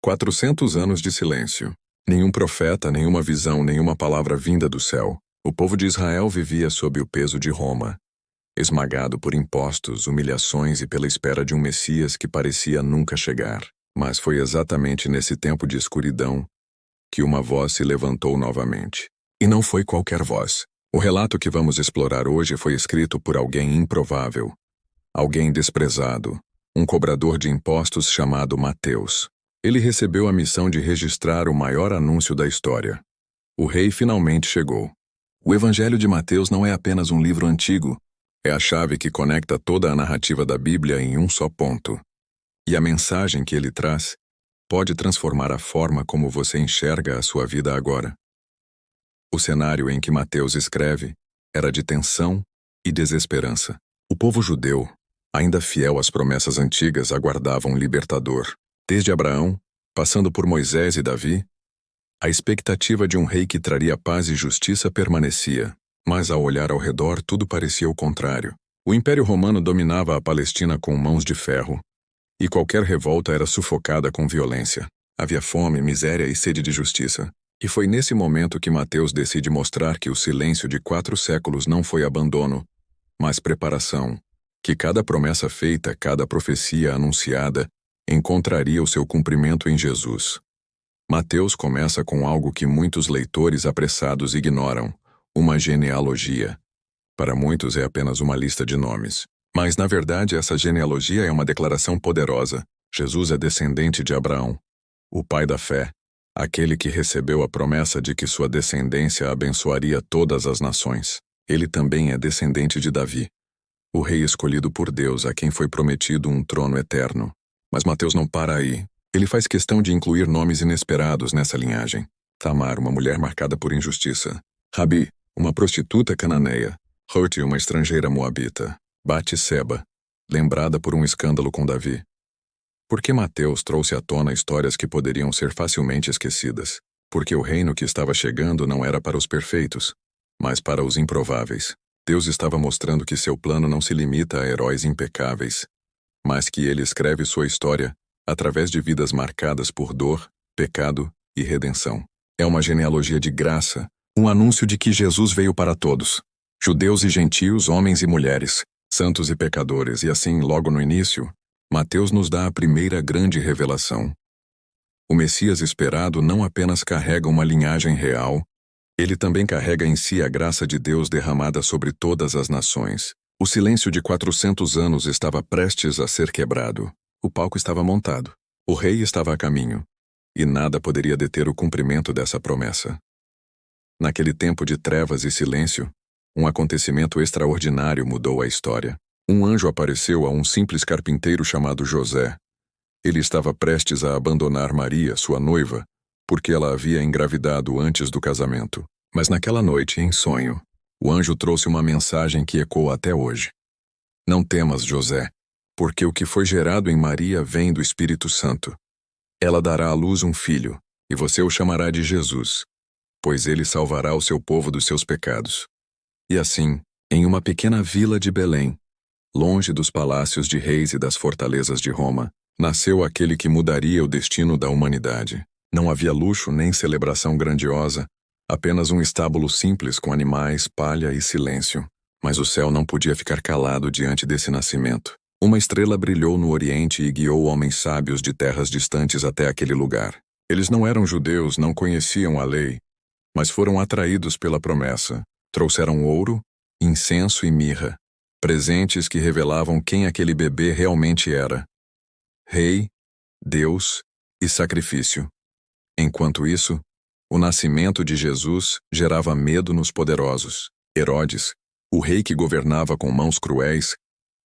400 anos de silêncio. Nenhum profeta, nenhuma visão, nenhuma palavra vinda do céu. O povo de Israel vivia sob o peso de Roma, esmagado por impostos, humilhações e pela espera de um Messias que parecia nunca chegar. Mas foi exatamente nesse tempo de escuridão que uma voz se levantou novamente. E não foi qualquer voz. O relato que vamos explorar hoje foi escrito por alguém improvável, alguém desprezado, um cobrador de impostos chamado Mateus. Ele recebeu a missão de registrar o maior anúncio da história. O rei finalmente chegou. O Evangelho de Mateus não é apenas um livro antigo, é a chave que conecta toda a narrativa da Bíblia em um só ponto. E a mensagem que ele traz pode transformar a forma como você enxerga a sua vida agora. O cenário em que Mateus escreve era de tensão e desesperança. O povo judeu, ainda fiel às promessas antigas, aguardava um libertador. Desde Abraão, passando por Moisés e Davi, a expectativa de um rei que traria paz e justiça permanecia, mas ao olhar ao redor tudo parecia o contrário. O Império Romano dominava a Palestina com mãos de ferro, e qualquer revolta era sufocada com violência. Havia fome, miséria e sede de justiça. E foi nesse momento que Mateus decide mostrar que o silêncio de 4 séculos não foi abandono, mas preparação, que cada promessa feita, cada profecia anunciada, encontraria o seu cumprimento em Jesus. Mateus começa com algo que muitos leitores apressados ignoram, uma genealogia. Para muitos é apenas uma lista de nomes. Mas, na verdade, essa genealogia é uma declaração poderosa. Jesus é descendente de Abraão, o pai da fé, aquele que recebeu a promessa de que sua descendência abençoaria todas as nações. Ele também é descendente de Davi, o rei escolhido por Deus, a quem foi prometido um trono eterno. Mas Mateus não para aí. Ele faz questão de incluir nomes inesperados nessa linhagem. Tamar, uma mulher marcada por injustiça. Rabi, uma prostituta cananeia. Ruth, uma estrangeira moabita. Batseba, lembrada por um escândalo com Davi. Por que Mateus trouxe à tona histórias que poderiam ser facilmente esquecidas? Porque o reino que estava chegando não era para os perfeitos, mas para os improváveis. Deus estava mostrando que seu plano não se limita a heróis impecáveis, mas que ele escreve sua história através de vidas marcadas por dor, pecado e redenção. É uma genealogia de graça, um anúncio de que Jesus veio para todos, judeus e gentios, homens e mulheres, santos e pecadores, e assim, logo no início, Mateus nos dá a primeira grande revelação. O Messias esperado não apenas carrega uma linhagem real, ele também carrega em si a graça de Deus derramada sobre todas as nações. O silêncio de 400 anos estava prestes a ser quebrado. O palco estava montado. O rei estava a caminho. E nada poderia deter o cumprimento dessa promessa. Naquele tempo de trevas e silêncio, um acontecimento extraordinário mudou a história. Um anjo apareceu a um simples carpinteiro chamado José. Ele estava prestes a abandonar Maria, sua noiva, porque ela havia engravidado antes do casamento. Mas naquela noite, em sonho, o anjo trouxe uma mensagem que ecoa até hoje. Não temas, José, porque o que foi gerado em Maria vem do Espírito Santo. Ela dará à luz um filho, e você o chamará de Jesus, pois ele salvará o seu povo dos seus pecados. E assim, em uma pequena vila de Belém, longe dos palácios de reis e das fortalezas de Roma, nasceu aquele que mudaria o destino da humanidade. Não havia luxo nem celebração grandiosa, apenas um estábulo simples com animais, palha e silêncio. Mas o céu não podia ficar calado diante desse nascimento. Uma estrela brilhou no Oriente e guiou homens sábios de terras distantes até aquele lugar. Eles não eram judeus, não conheciam a lei, mas foram atraídos pela promessa. Trouxeram ouro, incenso e mirra, presentes que revelavam quem aquele bebê realmente era: rei, Deus e sacrifício. Enquanto isso, o nascimento de Jesus gerava medo nos poderosos. Herodes, o rei que governava com mãos cruéis,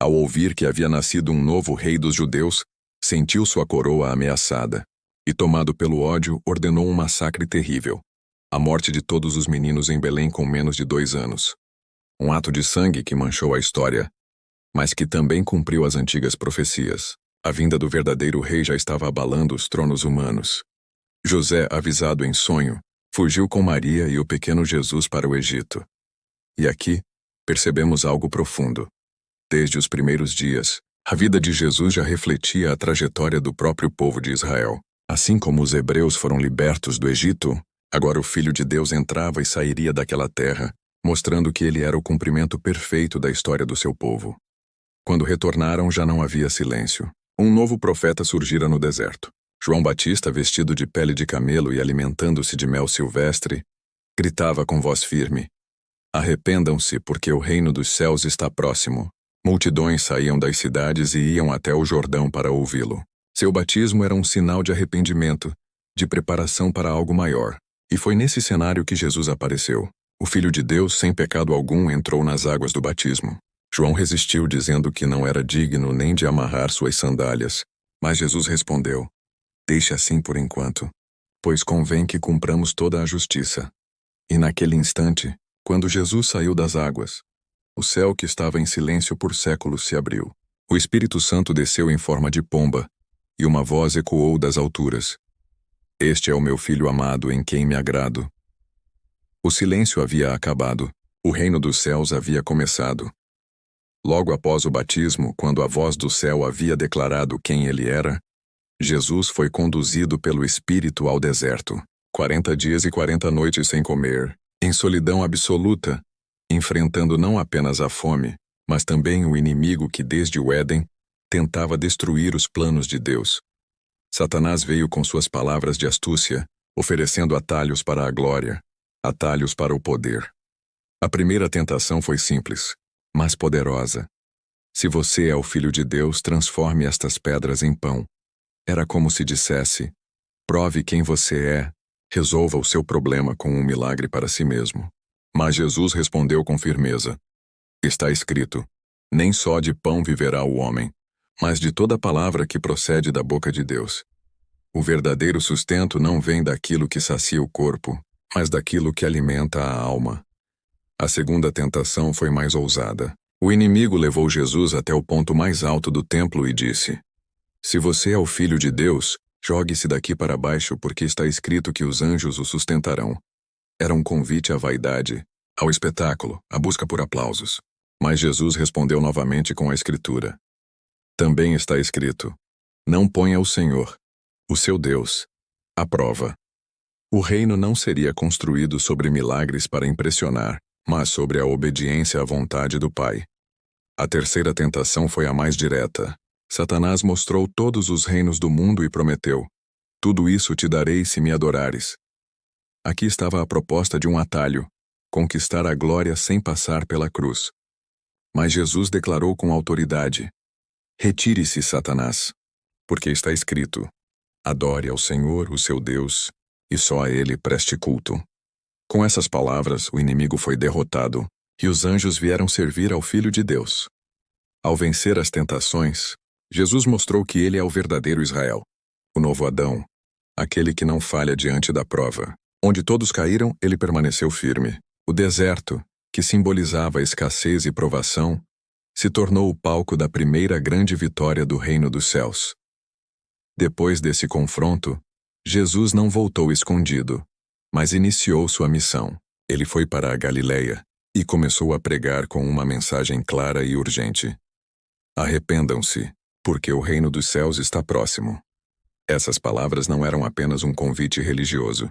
ao ouvir que havia nascido um novo rei dos judeus, sentiu sua coroa ameaçada e, tomado pelo ódio, ordenou um massacre terrível. A morte de todos os meninos em Belém com menos de 2 anos. Um ato de sangue que manchou a história, mas que também cumpriu as antigas profecias. A vinda do verdadeiro rei já estava abalando os tronos humanos. José, avisado em sonho, fugiu com Maria e o pequeno Jesus para o Egito. E aqui, percebemos algo profundo. Desde os primeiros dias, a vida de Jesus já refletia a trajetória do próprio povo de Israel. Assim como os hebreus foram libertos do Egito, agora o Filho de Deus entrava e sairia daquela terra, mostrando que ele era o cumprimento perfeito da história do seu povo. Quando retornaram, já não havia silêncio. Um novo profeta surgira no deserto. João Batista, vestido de pele de camelo e alimentando-se de mel silvestre, gritava com voz firme: "Arrependam-se, porque o reino dos céus está próximo." Multidões saíam das cidades e iam até o Jordão para ouvi-lo. Seu batismo era um sinal de arrependimento, de preparação para algo maior. E foi nesse cenário que Jesus apareceu. O Filho de Deus, sem pecado algum, entrou nas águas do batismo. João resistiu, dizendo que não era digno nem de amarrar suas sandálias. Mas Jesus respondeu: "Deixe assim por enquanto, pois convém que cumpramos toda a justiça." E naquele instante, quando Jesus saiu das águas, o céu que estava em silêncio por séculos se abriu. O Espírito Santo desceu em forma de pomba, e uma voz ecoou das alturas: "Este é o meu Filho amado, em quem me agrado." O silêncio havia acabado. O reino dos céus havia começado. Logo após o batismo, quando a voz do céu havia declarado quem ele era, Jesus foi conduzido pelo Espírito ao deserto. 40 dias e 40 noites sem comer, em solidão absoluta, enfrentando não apenas a fome, mas também o inimigo que desde o Éden tentava destruir os planos de Deus. Satanás veio com suas palavras de astúcia, oferecendo atalhos para a glória, atalhos para o poder. A primeira tentação foi simples, mas poderosa. "Se você é o Filho de Deus, transforme estas pedras em pão." Era como se dissesse: prove quem você é, resolva o seu problema com um milagre para si mesmo. Mas Jesus respondeu com firmeza: "Está escrito: nem só de pão viverá o homem, mas de toda palavra que procede da boca de Deus." O verdadeiro sustento não vem daquilo que sacia o corpo, mas daquilo que alimenta a alma. A segunda tentação foi mais ousada. O inimigo levou Jesus até o ponto mais alto do templo e disse: "Se você é o Filho de Deus, jogue-se daqui para baixo, porque está escrito que os anjos o sustentarão." Era um convite à vaidade, ao espetáculo, à busca por aplausos. Mas Jesus respondeu novamente com a Escritura: "Também está escrito: não ponha o Senhor, o seu Deus, à prova." O reino não seria construído sobre milagres para impressionar, mas sobre a obediência à vontade do Pai. A terceira tentação foi a mais direta. Satanás mostrou todos os reinos do mundo e prometeu: "Tudo isso te darei se me adorares." Aqui estava a proposta de um atalho: conquistar a glória sem passar pela cruz. Mas Jesus declarou com autoridade: "Retire-se, Satanás, porque está escrito: adore ao Senhor, o seu Deus, e só a ele preste culto." Com essas palavras, o inimigo foi derrotado, e os anjos vieram servir ao Filho de Deus. Ao vencer as tentações, Jesus mostrou que ele é o verdadeiro Israel, o novo Adão, aquele que não falha diante da prova. Onde todos caíram, ele permaneceu firme. O deserto, que simbolizava escassez e provação, se tornou o palco da primeira grande vitória do reino dos céus. Depois desse confronto, Jesus não voltou escondido, mas iniciou sua missão. Ele foi para a Galileia e começou a pregar com uma mensagem clara e urgente: "Arrependam-se, porque o reino dos céus está próximo." Essas palavras não eram apenas um convite religioso,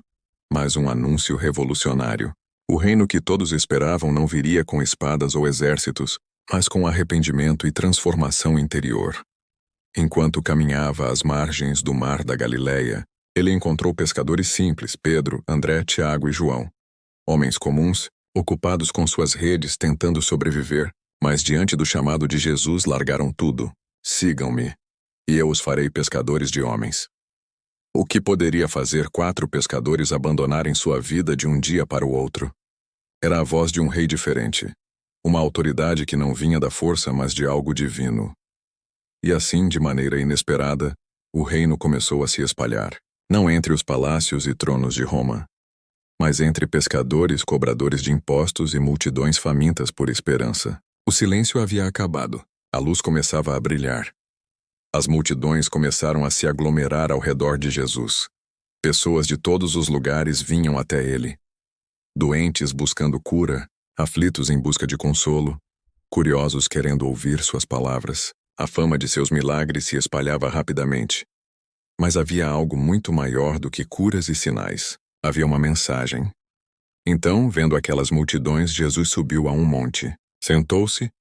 mas um anúncio revolucionário. O reino que todos esperavam não viria com espadas ou exércitos, mas com arrependimento e transformação interior. Enquanto caminhava às margens do mar da Galileia, ele encontrou pescadores simples, Pedro, André, Tiago e João. Homens comuns, ocupados com suas redes tentando sobreviver, mas diante do chamado de Jesus largaram tudo. "Sigam-me, e eu os farei pescadores de homens." O que poderia fazer 4 pescadores abandonarem sua vida de um dia para o outro? Era a voz de um rei diferente, uma autoridade que não vinha da força, mas de algo divino. E assim, de maneira inesperada, o reino começou a se espalhar, não entre os palácios e tronos de Roma, mas entre pescadores, cobradores de impostos e multidões famintas por esperança. O silêncio havia acabado, a luz começava a brilhar. As multidões começaram a se aglomerar ao redor de Jesus. Pessoas de todos os lugares vinham até ele. Doentes buscando cura, aflitos em busca de consolo, curiosos querendo ouvir suas palavras. A fama de seus milagres se espalhava rapidamente. Mas havia algo muito maior do que curas e sinais. Havia uma mensagem. Então, vendo aquelas multidões, Jesus subiu a um monte, sentou-se,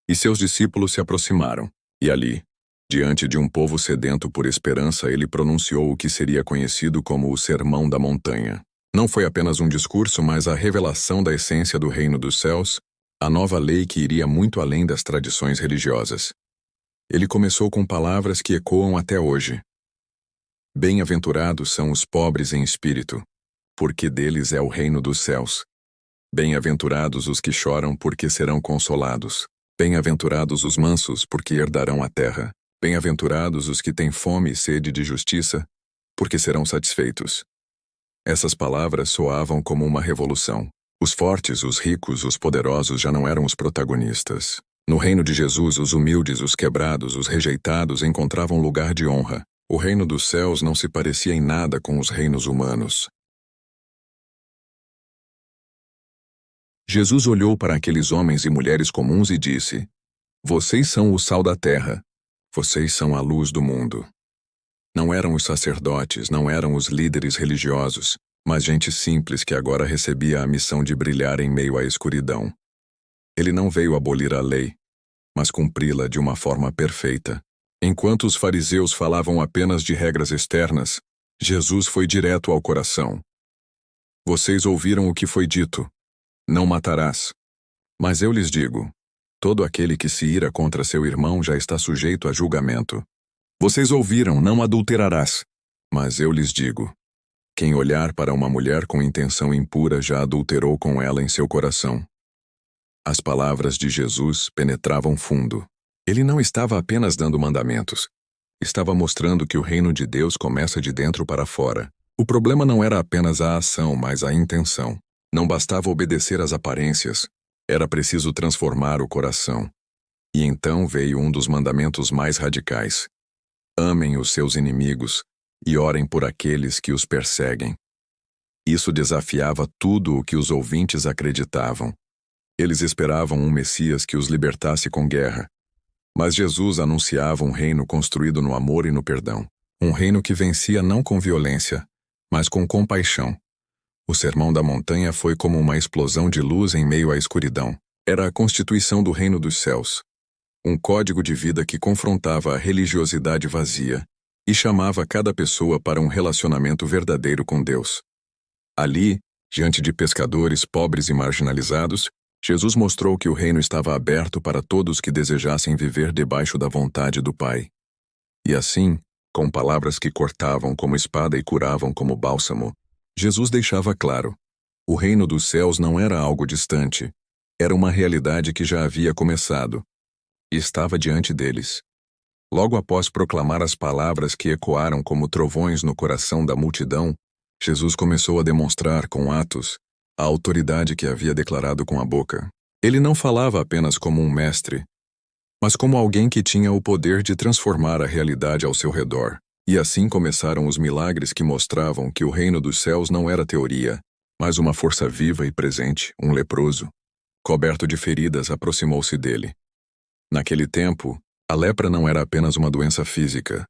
e seus discípulos se aproximaram. E ali, diante de um povo sedento por esperança, ele pronunciou o que seria conhecido como o Sermão da Montanha. Não foi apenas um discurso, mas a revelação da essência do reino dos céus, a nova lei que iria muito além das tradições religiosas. Ele começou com palavras que ecoam até hoje. Bem-aventurados são os pobres em espírito, porque deles é o reino dos céus. Bem-aventurados os que choram, porque serão consolados. Bem-aventurados os mansos, porque herdarão a terra. Bem-aventurados os que têm fome e sede de justiça, porque serão satisfeitos. Essas palavras soavam como uma revolução. Os fortes, os ricos, os poderosos já não eram os protagonistas. No reino de Jesus, os humildes, os quebrados, os rejeitados encontravam lugar de honra. O reino dos céus não se parecia em nada com os reinos humanos. Jesus olhou para aqueles homens e mulheres comuns e disse: Vocês são o sal da terra. Vocês são a luz do mundo. Não eram os sacerdotes, não eram os líderes religiosos, mas gente simples que agora recebia a missão de brilhar em meio à escuridão. Ele não veio abolir a lei, mas cumpri-la de uma forma perfeita. Enquanto os fariseus falavam apenas de regras externas, Jesus foi direto ao coração. Vocês ouviram o que foi dito: não matarás. Mas eu lhes digo: todo aquele que se ira contra seu irmão já está sujeito a julgamento. Vocês ouviram: não adulterarás. Mas eu lhes digo: quem olhar para uma mulher com intenção impura já adulterou com ela em seu coração. As palavras de Jesus penetravam fundo. Ele não estava apenas dando mandamentos. Estava mostrando que o reino de Deus começa de dentro para fora. O problema não era apenas a ação, mas a intenção. Não bastava obedecer às aparências. Era preciso transformar o coração. E então veio um dos mandamentos mais radicais: amem os seus inimigos e orem por aqueles que os perseguem. Isso desafiava tudo o que os ouvintes acreditavam. Eles esperavam um Messias que os libertasse com guerra. Mas Jesus anunciava um reino construído no amor e no perdão. Um reino que vencia não com violência, mas com compaixão. O Sermão da Montanha foi como uma explosão de luz em meio à escuridão. Era a constituição do reino dos céus. Um código de vida que confrontava a religiosidade vazia e chamava cada pessoa para um relacionamento verdadeiro com Deus. Ali, diante de pescadores pobres e marginalizados, Jesus mostrou que o reino estava aberto para todos que desejassem viver debaixo da vontade do Pai. E assim, com palavras que cortavam como espada e curavam como bálsamo, Jesus deixava claro: o reino dos céus não era algo distante, era uma realidade que já havia começado e estava diante deles. Logo após proclamar as palavras que ecoaram como trovões no coração da multidão, Jesus começou a demonstrar com atos a autoridade que havia declarado com a boca. Ele não falava apenas como um mestre, mas como alguém que tinha o poder de transformar a realidade ao seu redor. E assim começaram os milagres que mostravam que o reino dos céus não era teoria, mas uma força viva e presente. Um leproso, coberto de feridas, aproximou-se dele. Naquele tempo, a lepra não era apenas uma doença física,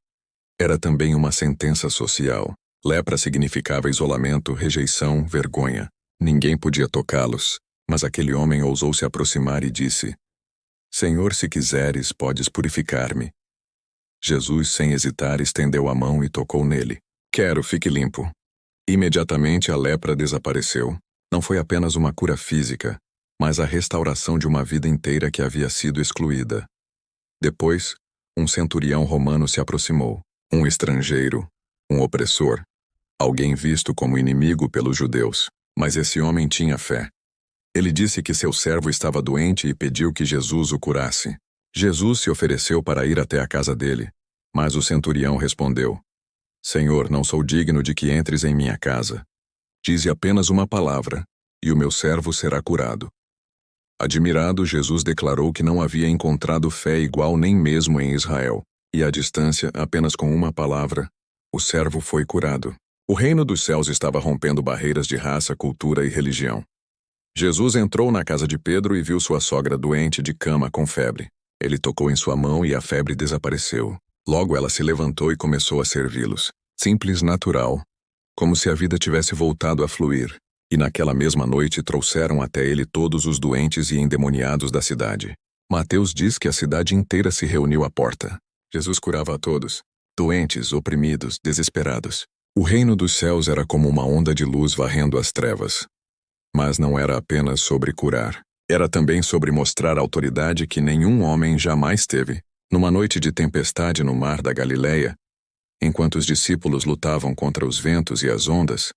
era também uma sentença social. Lepra significava isolamento, rejeição, vergonha. Ninguém podia tocá-los, mas aquele homem ousou se aproximar e disse: Senhor, se quiseres, podes purificar-me. Jesus, sem hesitar, estendeu a mão e tocou nele. Quero, fique limpo. Imediatamente a lepra desapareceu. Não foi apenas uma cura física, mas a restauração de uma vida inteira que havia sido excluída. Depois, um centurião romano se aproximou. Um estrangeiro, um opressor, alguém visto como inimigo pelos judeus. Mas esse homem tinha fé. Ele disse que seu servo estava doente e pediu que Jesus o curasse. Jesus se ofereceu para ir até a casa dele, mas o centurião respondeu: Senhor, não sou digno de que entres em minha casa. Dize apenas uma palavra, e o meu servo será curado. Admirado, Jesus declarou que não havia encontrado fé igual nem mesmo em Israel, e à distância, apenas com uma palavra, o servo foi curado. O reino dos céus estava rompendo barreiras de raça, cultura e religião. Jesus entrou na casa de Pedro e viu sua sogra doente de cama com febre. Ele tocou em sua mão e a febre desapareceu. Logo ela se levantou e começou a servi-los. simples, natural, como se a vida tivesse voltado a fluir. E naquela mesma noite trouxeram até ele todos os doentes e endemoniados da cidade. Mateus diz que a cidade inteira se reuniu à porta. Jesus curava a todos, doentes, oprimidos, desesperados. O reino dos céus era como uma onda de luz varrendo as trevas. Mas não era apenas sobre curar. Era também sobre mostrar autoridade que nenhum homem jamais teve. Numa noite de tempestade no mar da Galileia, enquanto os discípulos lutavam contra os ventos e as ondas,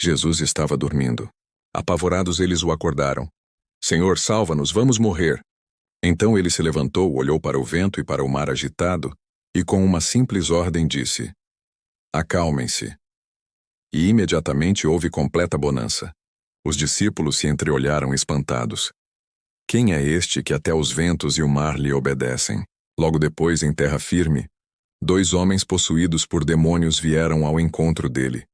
Jesus estava dormindo. Apavorados, eles o acordaram. Senhor, salva-nos, vamos morrer. Então ele se levantou, olhou para o vento e para o mar agitado, e com uma simples ordem disse: acalmem-se. E imediatamente houve completa bonança. Os discípulos se entreolharam espantados. Quem é este que até os ventos e o mar lhe obedecem? Logo depois, em terra firme, 2 homens possuídos por demônios vieram ao encontro dele.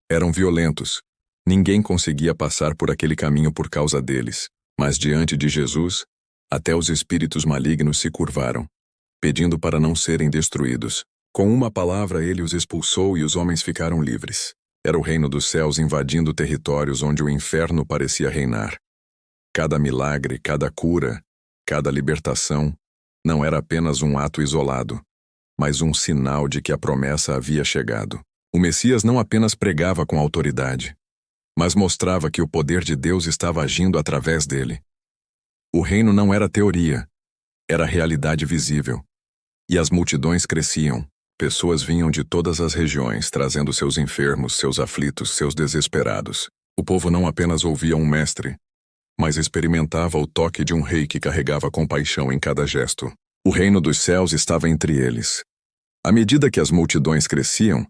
Eram violentos. Ninguém conseguia passar por aquele caminho por causa deles. Mas diante de Jesus, até os espíritos malignos se curvaram, pedindo para não serem destruídos. Com uma palavra ele os expulsou e os homens ficaram livres. Era o reino dos céus invadindo territórios onde o inferno parecia reinar. Cada milagre, cada cura, cada libertação não era apenas um ato isolado, mas um sinal de que a promessa havia chegado. O Messias não apenas pregava com autoridade, mas mostrava que o poder de Deus estava agindo através dele. O reino não era teoria, era realidade visível. E as multidões cresciam. Pessoas vinham de todas as regiões, trazendo seus enfermos, seus aflitos, seus desesperados. O povo não apenas ouvia um mestre, mas experimentava o toque de um rei que carregava compaixão em cada gesto. O reino dos céus estava entre eles. À medida que as multidões cresciam,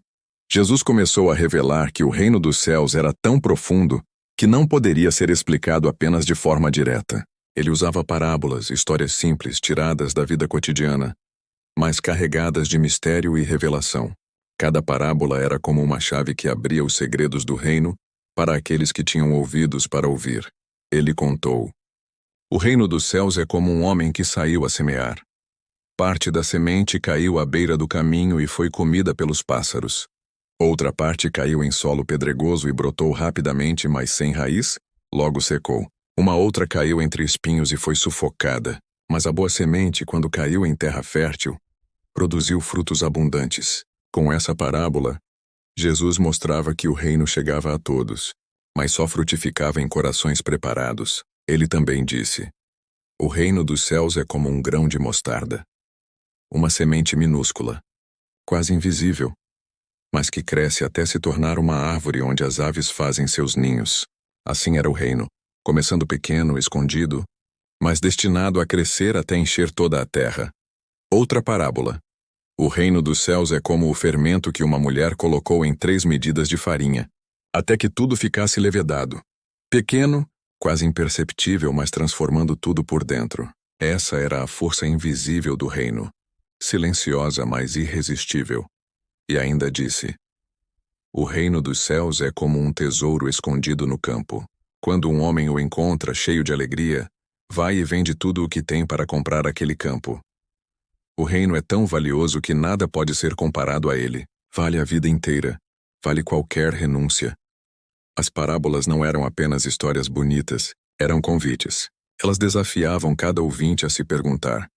Jesus começou a revelar que o reino dos céus era tão profundo que não poderia ser explicado apenas de forma direta. Ele usava parábolas, histórias simples, tiradas da vida cotidiana, mas carregadas de mistério e revelação. Cada parábola era como uma chave que abria os segredos do reino para aqueles que tinham ouvidos para ouvir. Ele contou: o reino dos céus é como um homem que saiu a semear. Parte da semente caiu à beira do caminho e foi comida pelos pássaros. Outra parte caiu em solo pedregoso e brotou rapidamente, mas sem raiz, logo secou. Uma outra caiu entre espinhos e foi sufocada. Mas a boa semente, quando caiu em terra fértil, produziu frutos abundantes. Com essa parábola, Jesus mostrava que o reino chegava a todos, mas só frutificava em corações preparados. Ele também disse: o reino dos céus é como um grão de mostarda. Uma semente minúscula, quase invisível, mas que cresce até se tornar uma árvore onde as aves fazem seus ninhos. Assim era o reino, começando pequeno, escondido, mas destinado a crescer até encher toda a terra. Outra parábola. O reino dos céus é como o fermento que uma mulher colocou em 3 medidas de farinha, até que tudo ficasse levedado. Pequeno, quase imperceptível, mas transformando tudo por dentro. Essa era a força invisível do reino, silenciosa, mas irresistível. E ainda disse: o reino dos céus é como um tesouro escondido no campo. Quando um homem o encontra, cheio de alegria, vai e vende tudo o que tem para comprar aquele campo. O reino é tão valioso que nada pode ser comparado a ele. Vale a vida inteira. Vale qualquer renúncia. As parábolas não eram apenas histórias bonitas, eram convites. Elas desafiavam cada ouvinte a se perguntar: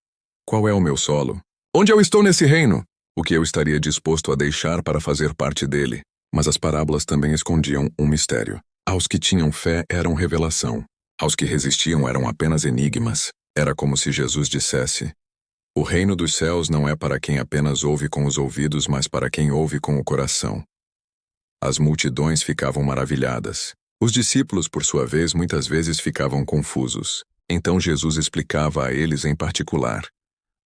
qual é o meu solo? Onde eu estou nesse reino? O que eu estaria disposto a deixar para fazer parte dele? Mas as parábolas também escondiam um mistério. Aos que tinham fé eram revelação. Aos que resistiam eram apenas enigmas. Era como se Jesus dissesse: o reino dos céus não é para quem apenas ouve com os ouvidos, mas para quem ouve com o coração. As multidões ficavam maravilhadas. Os discípulos, por sua vez, muitas vezes ficavam confusos. Então Jesus explicava a eles em particular,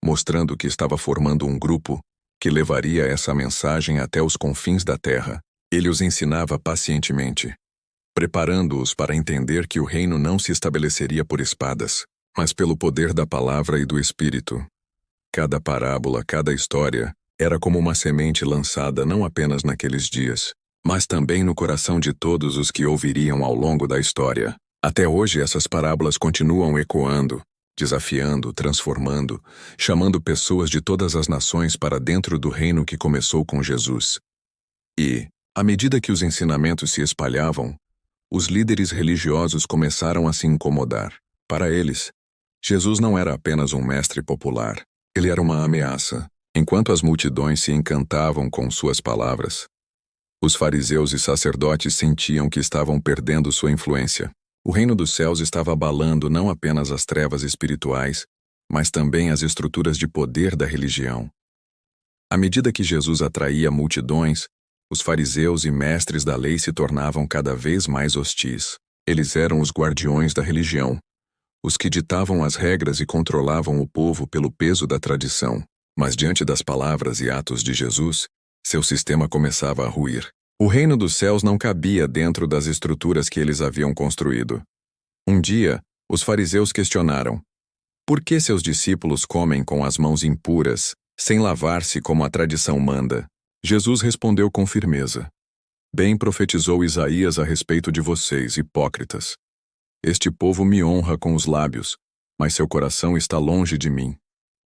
mostrando que estava formando um grupo que levaria essa mensagem até os confins da terra. Ele os ensinava pacientemente, preparando-os para entender que o reino não se estabeleceria por espadas, mas pelo poder da palavra e do Espírito. Cada parábola, cada história, era como uma semente lançada não apenas naqueles dias, mas também no coração de todos os que ouviriam ao longo da história. Até hoje essas parábolas continuam ecoando, desafiando, transformando, chamando pessoas de todas as nações para dentro do reino que começou com Jesus. E, à medida que os ensinamentos se espalhavam, os líderes religiosos começaram a se incomodar. Para eles, Jesus não era apenas um mestre popular, ele era uma ameaça. Enquanto as multidões se encantavam com suas palavras, os fariseus e sacerdotes sentiam que estavam perdendo sua influência. O reino dos céus estava abalando não apenas as trevas espirituais, mas também as estruturas de poder da religião. À medida que Jesus atraía multidões, os fariseus e mestres da lei se tornavam cada vez mais hostis. Eles eram os guardiões da religião, os que ditavam as regras e controlavam o povo pelo peso da tradição. Mas diante das palavras e atos de Jesus, seu sistema começava a ruir. O reino dos céus não cabia dentro das estruturas que eles haviam construído. Um dia, os fariseus questionaram: por que seus discípulos comem com as mãos impuras, sem lavar-se como a tradição manda? Jesus respondeu com firmeza: bem profetizou Isaías a respeito de vocês, hipócritas. Este povo me honra com os lábios, mas seu coração está longe de mim.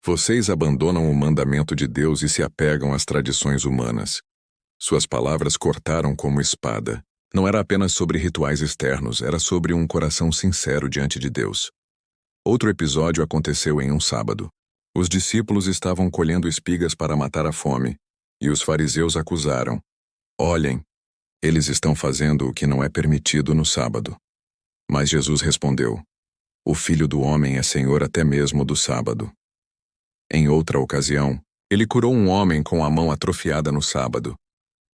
Vocês abandonam o mandamento de Deus e se apegam às tradições humanas. Suas palavras cortaram como espada. Não era apenas sobre rituais externos, era sobre um coração sincero diante de Deus. Outro episódio aconteceu em um sábado. Os discípulos estavam colhendo espigas para matar a fome, e os fariseus acusaram: olhem, eles estão fazendo o que não é permitido no sábado. Mas Jesus respondeu: o Filho do Homem é Senhor até mesmo do sábado. Em outra ocasião, ele curou um homem com a mão atrofiada no sábado,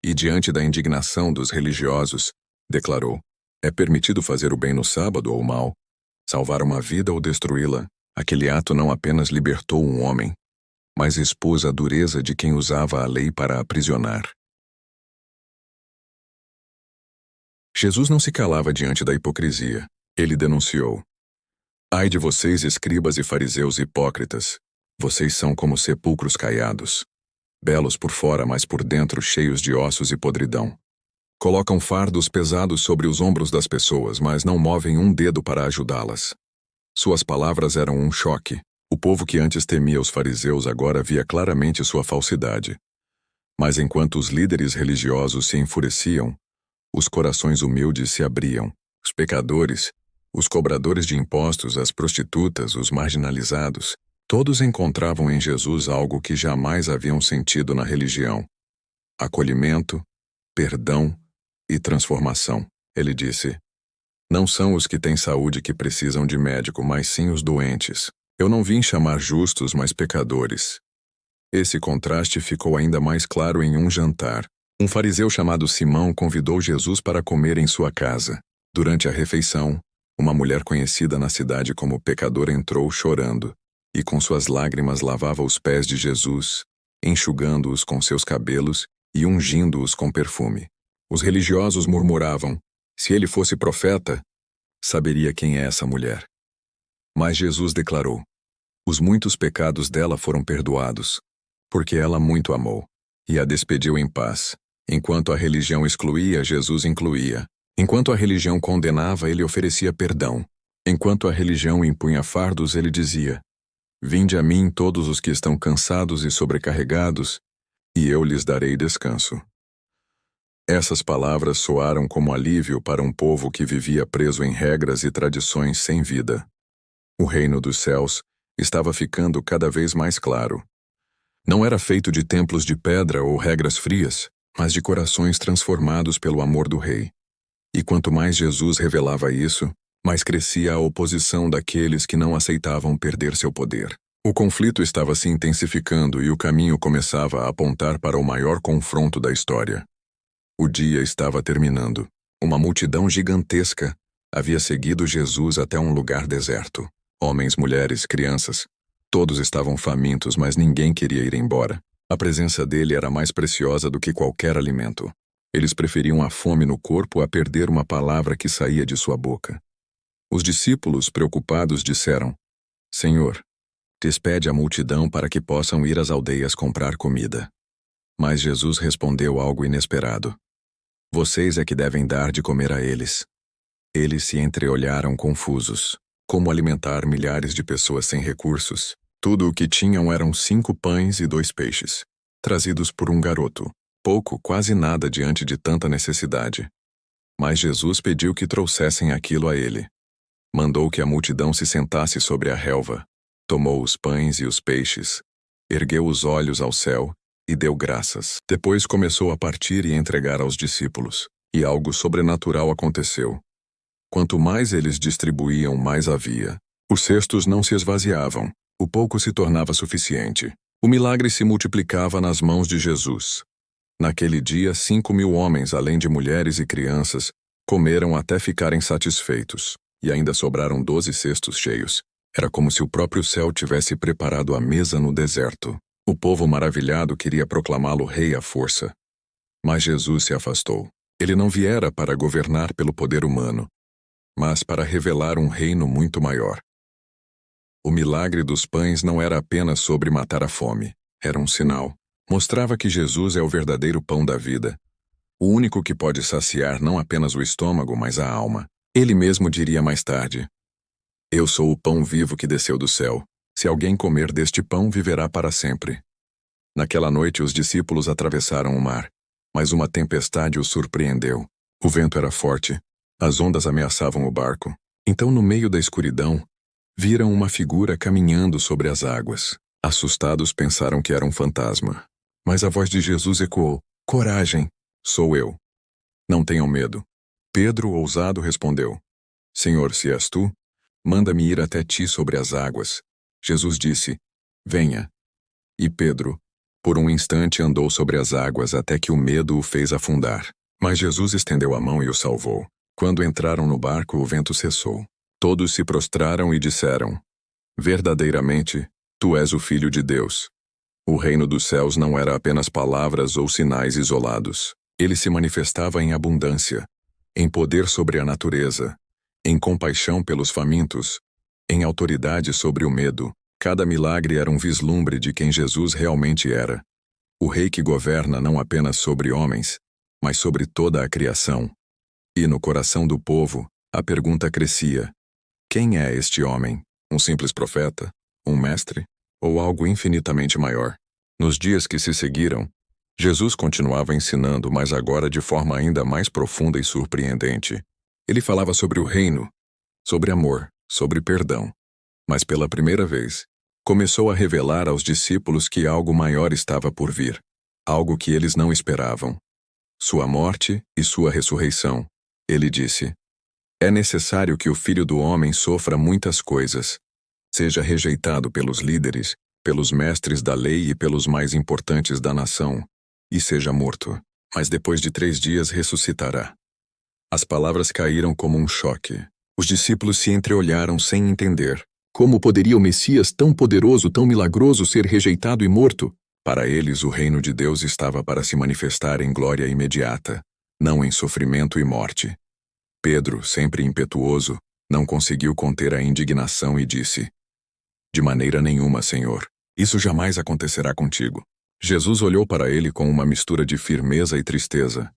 e diante da indignação dos religiosos, declarou: é permitido fazer o bem no sábado ou o mal, salvar uma vida ou destruí-la. Aquele ato não apenas libertou um homem, mas expôs a dureza de quem usava a lei para aprisionar. Jesus não se calava diante da hipocrisia. Ele denunciou: ai de vocês, escribas e fariseus hipócritas! Vocês são como sepulcros caiados, belos por fora, mas por dentro cheios de ossos e podridão. Colocam fardos pesados sobre os ombros das pessoas, mas não movem um dedo para ajudá-las. Suas palavras eram um choque. O povo que antes temia os fariseus agora via claramente sua falsidade. Mas enquanto os líderes religiosos se enfureciam, os corações humildes se abriam. Os pecadores, os cobradores de impostos, as prostitutas, os marginalizados, todos encontravam em Jesus algo que jamais haviam sentido na religião: acolhimento, perdão e transformação. Ele disse: não são os que têm saúde que precisam de médico, mas sim os doentes. Eu não vim chamar justos, mas pecadores. Esse contraste ficou ainda mais claro em um jantar. Um fariseu chamado Simão convidou Jesus para comer em sua casa. Durante a refeição, uma mulher conhecida na cidade como pecadora entrou chorando, e com suas lágrimas lavava os pés de Jesus, enxugando-os com seus cabelos e ungindo-os com perfume. Os religiosos murmuravam: se ele fosse profeta, saberia quem é essa mulher. Mas Jesus declarou: os muitos pecados dela foram perdoados, porque ela muito amou, e a despediu em paz. Enquanto a religião excluía, Jesus incluía. Enquanto a religião condenava, ele oferecia perdão. Enquanto a religião impunha fardos, ele dizia: vinde a mim todos os que estão cansados e sobrecarregados, e eu lhes darei descanso. Essas palavras soaram como alívio para um povo que vivia preso em regras e tradições sem vida. O reino dos céus estava ficando cada vez mais claro. Não era feito de templos de pedra ou regras frias, mas de corações transformados pelo amor do Rei. E quanto mais Jesus revelava isso, mais crescia a oposição daqueles que não aceitavam perder seu poder. O conflito estava se intensificando e o caminho começava a apontar para o maior confronto da história. O dia estava terminando. Uma multidão gigantesca havia seguido Jesus até um lugar deserto. Homens, mulheres, crianças, todos estavam famintos, mas ninguém queria ir embora. A presença dele era mais preciosa do que qualquer alimento. Eles preferiam a fome no corpo a perder uma palavra que saía de sua boca. Os discípulos, preocupados, disseram: Senhor, despede a multidão para que possam ir às aldeias comprar comida. Mas Jesus respondeu algo inesperado: vocês é que devem dar de comer a eles. Eles se entreolharam confusos. Como alimentar milhares de pessoas sem recursos? Tudo o que tinham eram 5 pães e 2 peixes, trazidos por um garoto. pouco, quase nada diante de tanta necessidade. Mas Jesus pediu que trouxessem aquilo a ele. Mandou que a multidão se sentasse sobre a relva, tomou os pães e os peixes, ergueu os olhos ao céu e deu graças. Depois começou a partir e entregar aos discípulos, e algo sobrenatural aconteceu. Quanto mais eles distribuíam, mais havia. Os cestos não se esvaziavam, o pouco se tornava suficiente. O milagre se multiplicava nas mãos de Jesus. Naquele dia, 5.000 homens, além de mulheres e crianças, comeram até ficarem satisfeitos, e ainda sobraram 12 cestos cheios. Era como se o próprio céu tivesse preparado a mesa no deserto. O povo maravilhado queria proclamá-lo rei à força. Mas Jesus se afastou. Ele não viera para governar pelo poder humano, mas para revelar um reino muito maior. O milagre dos pães não era apenas sobre matar a fome. Era um sinal. Mostrava que Jesus é o verdadeiro pão da vida. O único que pode saciar não apenas o estômago, mas a alma. Ele mesmo diria mais tarde: Eu sou o pão vivo que desceu do céu. Se alguém comer deste pão, viverá para sempre. Naquela noite, os discípulos atravessaram o mar, mas uma tempestade os surpreendeu. O vento era forte. As ondas ameaçavam o barco. Então, no meio da escuridão, viram uma figura caminhando sobre as águas. Assustados, pensaram que era um fantasma. Mas a voz de Jesus ecoou: Coragem, sou eu. Não tenham medo. Pedro, ousado, respondeu: Senhor, se és tu, manda-me ir até ti sobre as águas. Jesus disse: Venha. E Pedro, por um instante, andou sobre as águas até que o medo o fez afundar. Mas Jesus estendeu a mão e o salvou. Quando entraram no barco, o vento cessou. Todos se prostraram e disseram: Verdadeiramente, tu és o Filho de Deus. O reino dos céus não era apenas palavras ou sinais isolados. Ele se manifestava em abundância, em poder sobre a natureza, em compaixão pelos famintos, em autoridade sobre o medo. Cada milagre era um vislumbre de quem Jesus realmente era. O rei que governa não apenas sobre homens, mas sobre toda a criação. E no coração do povo, a pergunta crescia: quem é este homem? Um simples profeta? Um mestre? Ou algo infinitamente maior? Nos dias que se seguiram, Jesus continuava ensinando, mas agora de forma ainda mais profunda e surpreendente. Ele falava sobre o reino, sobre amor, sobre perdão. Mas pela primeira vez, começou a revelar aos discípulos que algo maior estava por vir, algo que eles não esperavam. Sua morte e sua ressurreição. Ele disse: É necessário que o Filho do Homem sofra muitas coisas, seja rejeitado pelos líderes, pelos mestres da lei e pelos mais importantes da nação, e seja morto, mas depois de 3 dias ressuscitará. As palavras caíram como um choque. Os discípulos se entreolharam sem entender. Como poderia o Messias tão poderoso, tão milagroso, ser rejeitado e morto? Para eles, o reino de Deus estava para se manifestar em glória imediata, não em sofrimento e morte. Pedro, sempre impetuoso, não conseguiu conter a indignação e disse: De maneira nenhuma, Senhor. Isso jamais acontecerá contigo. Jesus olhou para ele com uma mistura de firmeza e tristeza.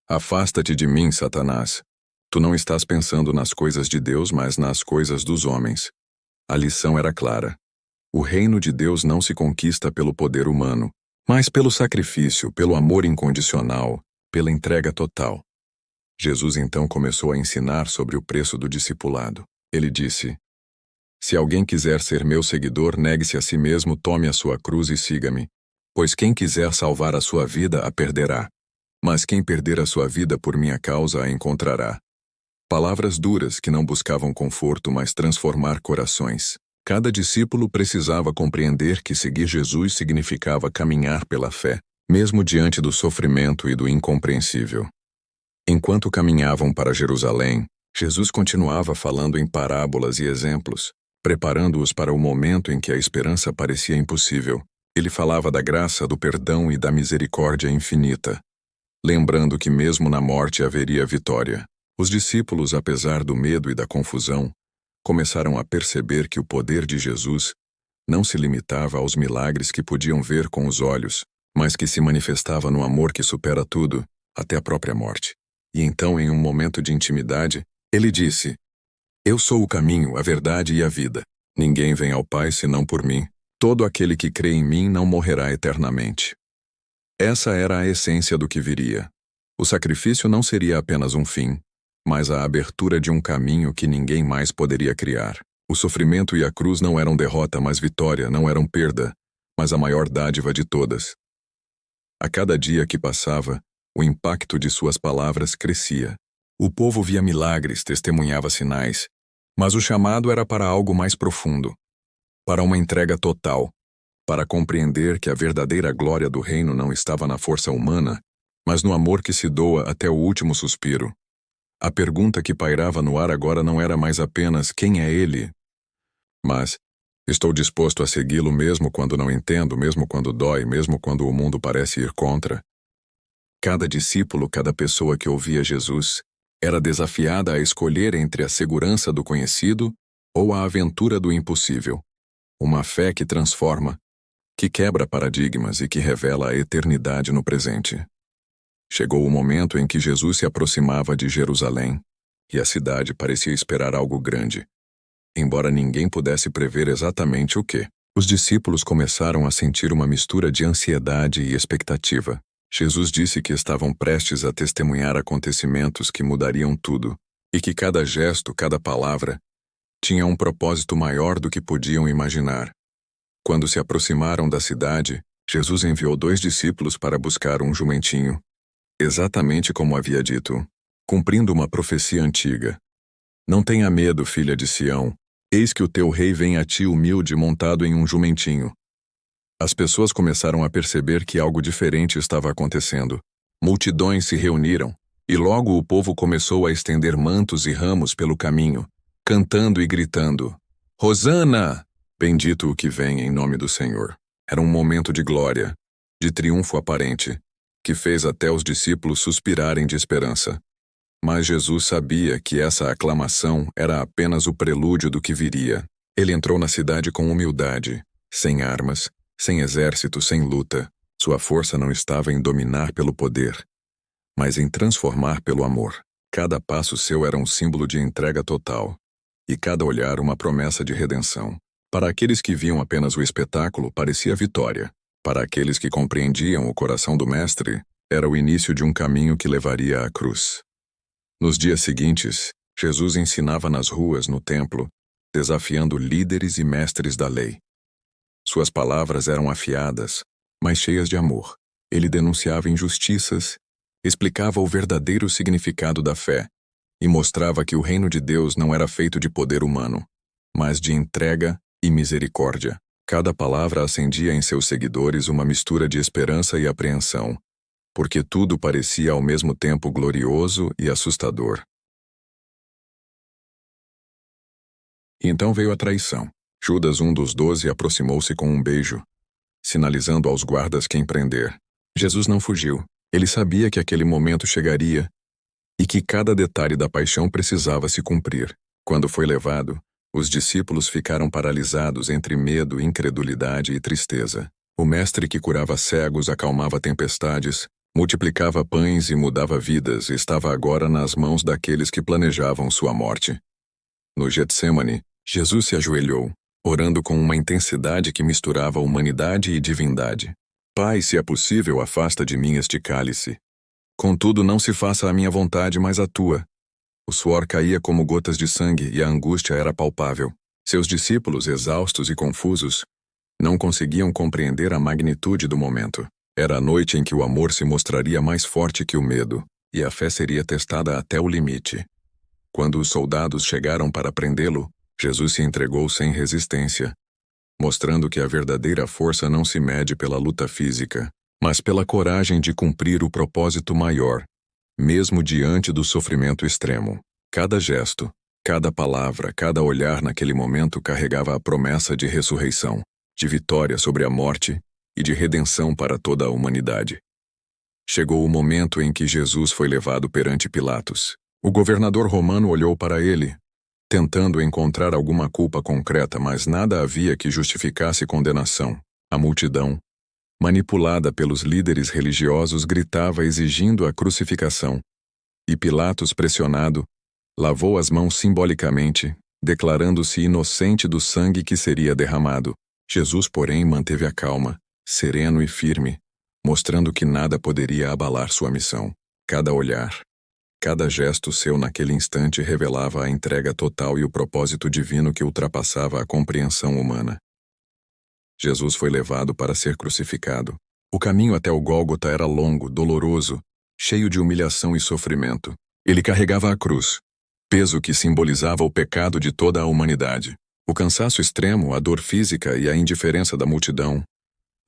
Afasta-te de mim, Satanás. Tu não estás pensando nas coisas de Deus, mas nas coisas dos homens. A lição era clara. O reino de Deus não se conquista pelo poder humano, mas pelo sacrifício, pelo amor incondicional, pela entrega total. Jesus então começou a ensinar sobre o preço do discipulado. Ele disse: Se alguém quiser ser meu seguidor, negue-se a si mesmo, tome a sua cruz e siga-me. Pois quem quiser salvar a sua vida, a perderá. Mas quem perder a sua vida por minha causa, a encontrará. Palavras duras que não buscavam conforto, mas transformar corações. Cada discípulo precisava compreender que seguir Jesus significava caminhar pela fé, mesmo diante do sofrimento e do incompreensível. Enquanto caminhavam para Jerusalém, Jesus continuava falando em parábolas e exemplos, preparando-os para o momento em que a esperança parecia impossível. Ele falava da graça, do perdão e da misericórdia infinita, lembrando que mesmo na morte haveria vitória. Os discípulos, apesar do medo e da confusão, começaram a perceber que o poder de Jesus não se limitava aos milagres que podiam ver com os olhos, mas que se manifestava no amor que supera tudo, até a própria morte. E então, em um momento de intimidade, ele disse: Eu sou o caminho, a verdade e a vida. Ninguém vem ao Pai senão por mim. Todo aquele que crê em mim não morrerá eternamente. Essa era a essência do que viria. O sacrifício não seria apenas um fim, mas a abertura de um caminho que ninguém mais poderia criar. O sofrimento e a cruz não eram derrota, mas vitória, não eram perda, mas a maior dádiva de todas. A cada dia que passava, o impacto de suas palavras crescia. O povo via milagres, testemunhava sinais, mas o chamado era para algo mais profundo, para uma entrega total, para compreender que a verdadeira glória do reino não estava na força humana, mas no amor que se doa até o último suspiro. A pergunta que pairava no ar agora não era mais apenas quem é ele, mas estou disposto a segui-lo mesmo quando não entendo, mesmo quando dói, mesmo quando o mundo parece ir contra. Cada discípulo, cada pessoa que ouvia Jesus, era desafiada a escolher entre a segurança do conhecido ou a aventura do impossível. Uma fé que transforma, que quebra paradigmas e que revela a eternidade no presente. Chegou o momento em que Jesus se aproximava de Jerusalém, e a cidade parecia esperar algo grande. Embora ninguém pudesse prever exatamente o que, os discípulos começaram a sentir uma mistura de ansiedade e expectativa. Jesus disse que estavam prestes a testemunhar acontecimentos que mudariam tudo, e que cada gesto, cada palavra, tinha um propósito maior do que podiam imaginar. Quando se aproximaram da cidade, Jesus enviou 2 discípulos para buscar um jumentinho, exatamente como havia dito, cumprindo uma profecia antiga. Não tenha medo, filha de Sião, eis que o teu rei vem a ti humilde montado em um jumentinho. As pessoas começaram a perceber que algo diferente estava acontecendo. Multidões se reuniram, e logo o povo começou a estender mantos e ramos pelo caminho, cantando e gritando: Hosana! Bendito o que vem em nome do Senhor. Era um momento de glória, de triunfo aparente, que fez até os discípulos suspirarem de esperança. Mas Jesus sabia que essa aclamação era apenas o prelúdio do que viria. Ele entrou na cidade com humildade, sem armas, sem exército, sem luta. Sua força não estava em dominar pelo poder, mas em transformar pelo amor. Cada passo seu era um símbolo de entrega total, e cada olhar uma promessa de redenção. Para aqueles que viam apenas o espetáculo, parecia vitória. Para aqueles que compreendiam o coração do Mestre, era o início de um caminho que levaria à cruz. Nos dias seguintes, Jesus ensinava nas ruas, no templo, desafiando líderes e mestres da lei. Suas palavras eram afiadas, mas cheias de amor. Ele denunciava injustiças, explicava o verdadeiro significado da fé e mostrava que o reino de Deus não era feito de poder humano, mas de entrega e misericórdia. Cada palavra acendia em seus seguidores uma mistura de esperança e apreensão, porque tudo parecia ao mesmo tempo glorioso e assustador. E então veio a traição. Judas, um dos 12, aproximou-se com um beijo, sinalizando aos guardas quem prender. Jesus não fugiu. Ele sabia que aquele momento chegaria e que cada detalhe da paixão precisava se cumprir. Quando foi levado, os discípulos ficaram paralisados entre medo, incredulidade e tristeza. O mestre que curava cegos, acalmava tempestades, multiplicava pães e mudava vidas estava agora nas mãos daqueles que planejavam sua morte. No Getsêmani, Jesus se ajoelhou, orando com uma intensidade que misturava humanidade e divindade. Pai, se é possível, afasta de mim este cálice. Contudo, não se faça a minha vontade, mas a tua. O suor caía como gotas de sangue e a angústia era palpável. Seus discípulos, exaustos e confusos, não conseguiam compreender a magnitude do momento. Era a noite em que o amor se mostraria mais forte que o medo, e a fé seria testada até o limite. Quando os soldados chegaram para prendê-lo, Jesus se entregou sem resistência, mostrando que a verdadeira força não se mede pela luta física, mas pela coragem de cumprir o propósito maior, mesmo diante do sofrimento extremo. Cada gesto, cada palavra, cada olhar naquele momento carregava a promessa de ressurreição, de vitória sobre a morte e de redenção para toda a humanidade. Chegou o momento em que Jesus foi levado perante Pilatos. O governador romano olhou para ele, tentando encontrar alguma culpa concreta, mas nada havia que justificasse condenação. A multidão, manipulada pelos líderes religiosos, gritava exigindo a crucificação. E Pilatos, pressionado, lavou as mãos simbolicamente, declarando-se inocente do sangue que seria derramado. Jesus, porém, manteve a calma, sereno e firme, mostrando que nada poderia abalar sua missão. Cada olhar, cada gesto seu naquele instante revelava a entrega total e o propósito divino que ultrapassava a compreensão humana. Jesus foi levado para ser crucificado. O caminho até o Gólgota era longo, doloroso, cheio de humilhação e sofrimento. Ele carregava a cruz, peso que simbolizava o pecado de toda a humanidade. O cansaço extremo, a dor física e a indiferença da multidão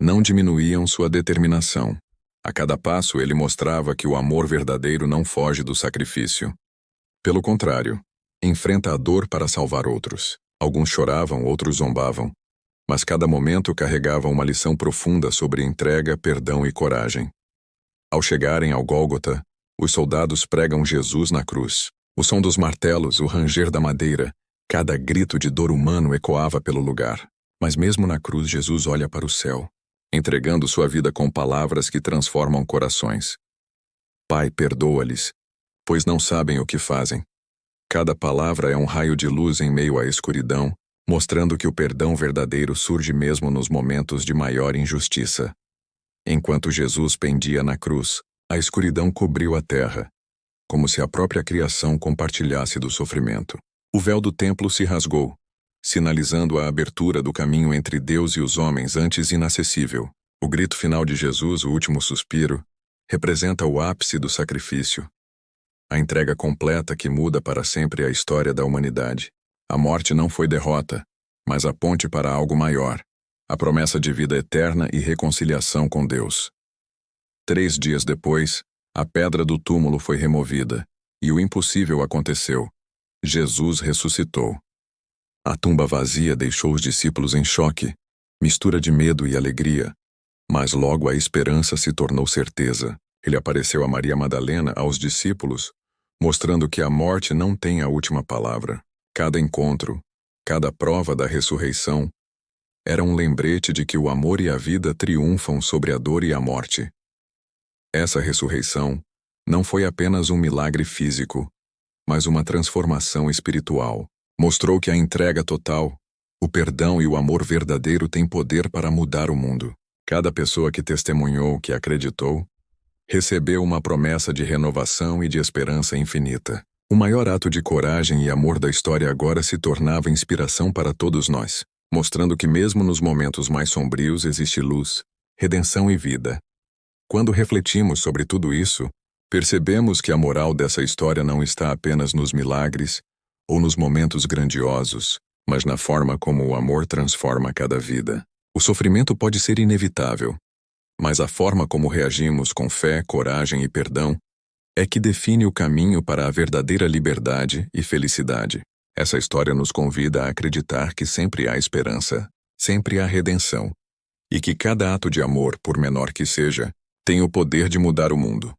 não diminuíam sua determinação. A cada passo ele mostrava que o amor verdadeiro não foge do sacrifício. Pelo contrário, enfrenta a dor para salvar outros. Alguns choravam, outros zombavam, mas cada momento carregava uma lição profunda sobre entrega, perdão e coragem. Ao chegarem ao Gólgota, os soldados pregam Jesus na cruz. O som dos martelos, o ranger da madeira, cada grito de dor humano ecoava pelo lugar. Mas mesmo na cruz, Jesus olha para o céu, entregando sua vida com palavras que transformam corações. Pai, perdoa-lhes, pois não sabem o que fazem. Cada palavra é um raio de luz em meio à escuridão, mostrando que o perdão verdadeiro surge mesmo nos momentos de maior injustiça. Enquanto Jesus pendia na cruz, a escuridão cobriu a terra, como se a própria criação compartilhasse do sofrimento. O véu do templo se rasgou, sinalizando a abertura do caminho entre Deus e os homens antes inacessível. O grito final de Jesus, o último suspiro, representa o ápice do sacrifício, a entrega completa que muda para sempre a história da humanidade. A morte não foi derrota, mas a ponte para algo maior, a promessa de vida eterna e reconciliação com Deus. 3 dias depois, a pedra do túmulo foi removida, e o impossível aconteceu. Jesus ressuscitou. A tumba vazia deixou os discípulos em choque, mistura de medo e alegria, mas logo a esperança se tornou certeza. Ele apareceu a Maria Madalena, aos discípulos, mostrando que a morte não tem a última palavra. Cada encontro, cada prova da ressurreição, era um lembrete de que o amor e a vida triunfam sobre a dor e a morte. Essa ressurreição não foi apenas um milagre físico, mas uma transformação espiritual. Mostrou que a entrega total, o perdão e o amor verdadeiro têm poder para mudar o mundo. Cada pessoa que testemunhou, que acreditou, recebeu uma promessa de renovação e de esperança infinita. O maior ato de coragem e amor da história agora se tornava inspiração para todos nós, mostrando que mesmo nos momentos mais sombrios existe luz, redenção e vida. Quando refletimos sobre tudo isso, percebemos que a moral dessa história não está apenas nos milagres ou nos momentos grandiosos, mas na forma como o amor transforma cada vida. O sofrimento pode ser inevitável, mas a forma como reagimos com fé, coragem e perdão é que define o caminho para a verdadeira liberdade e felicidade. Essa história nos convida a acreditar que sempre há esperança, sempre há redenção, e que cada ato de amor, por menor que seja, tem o poder de mudar o mundo.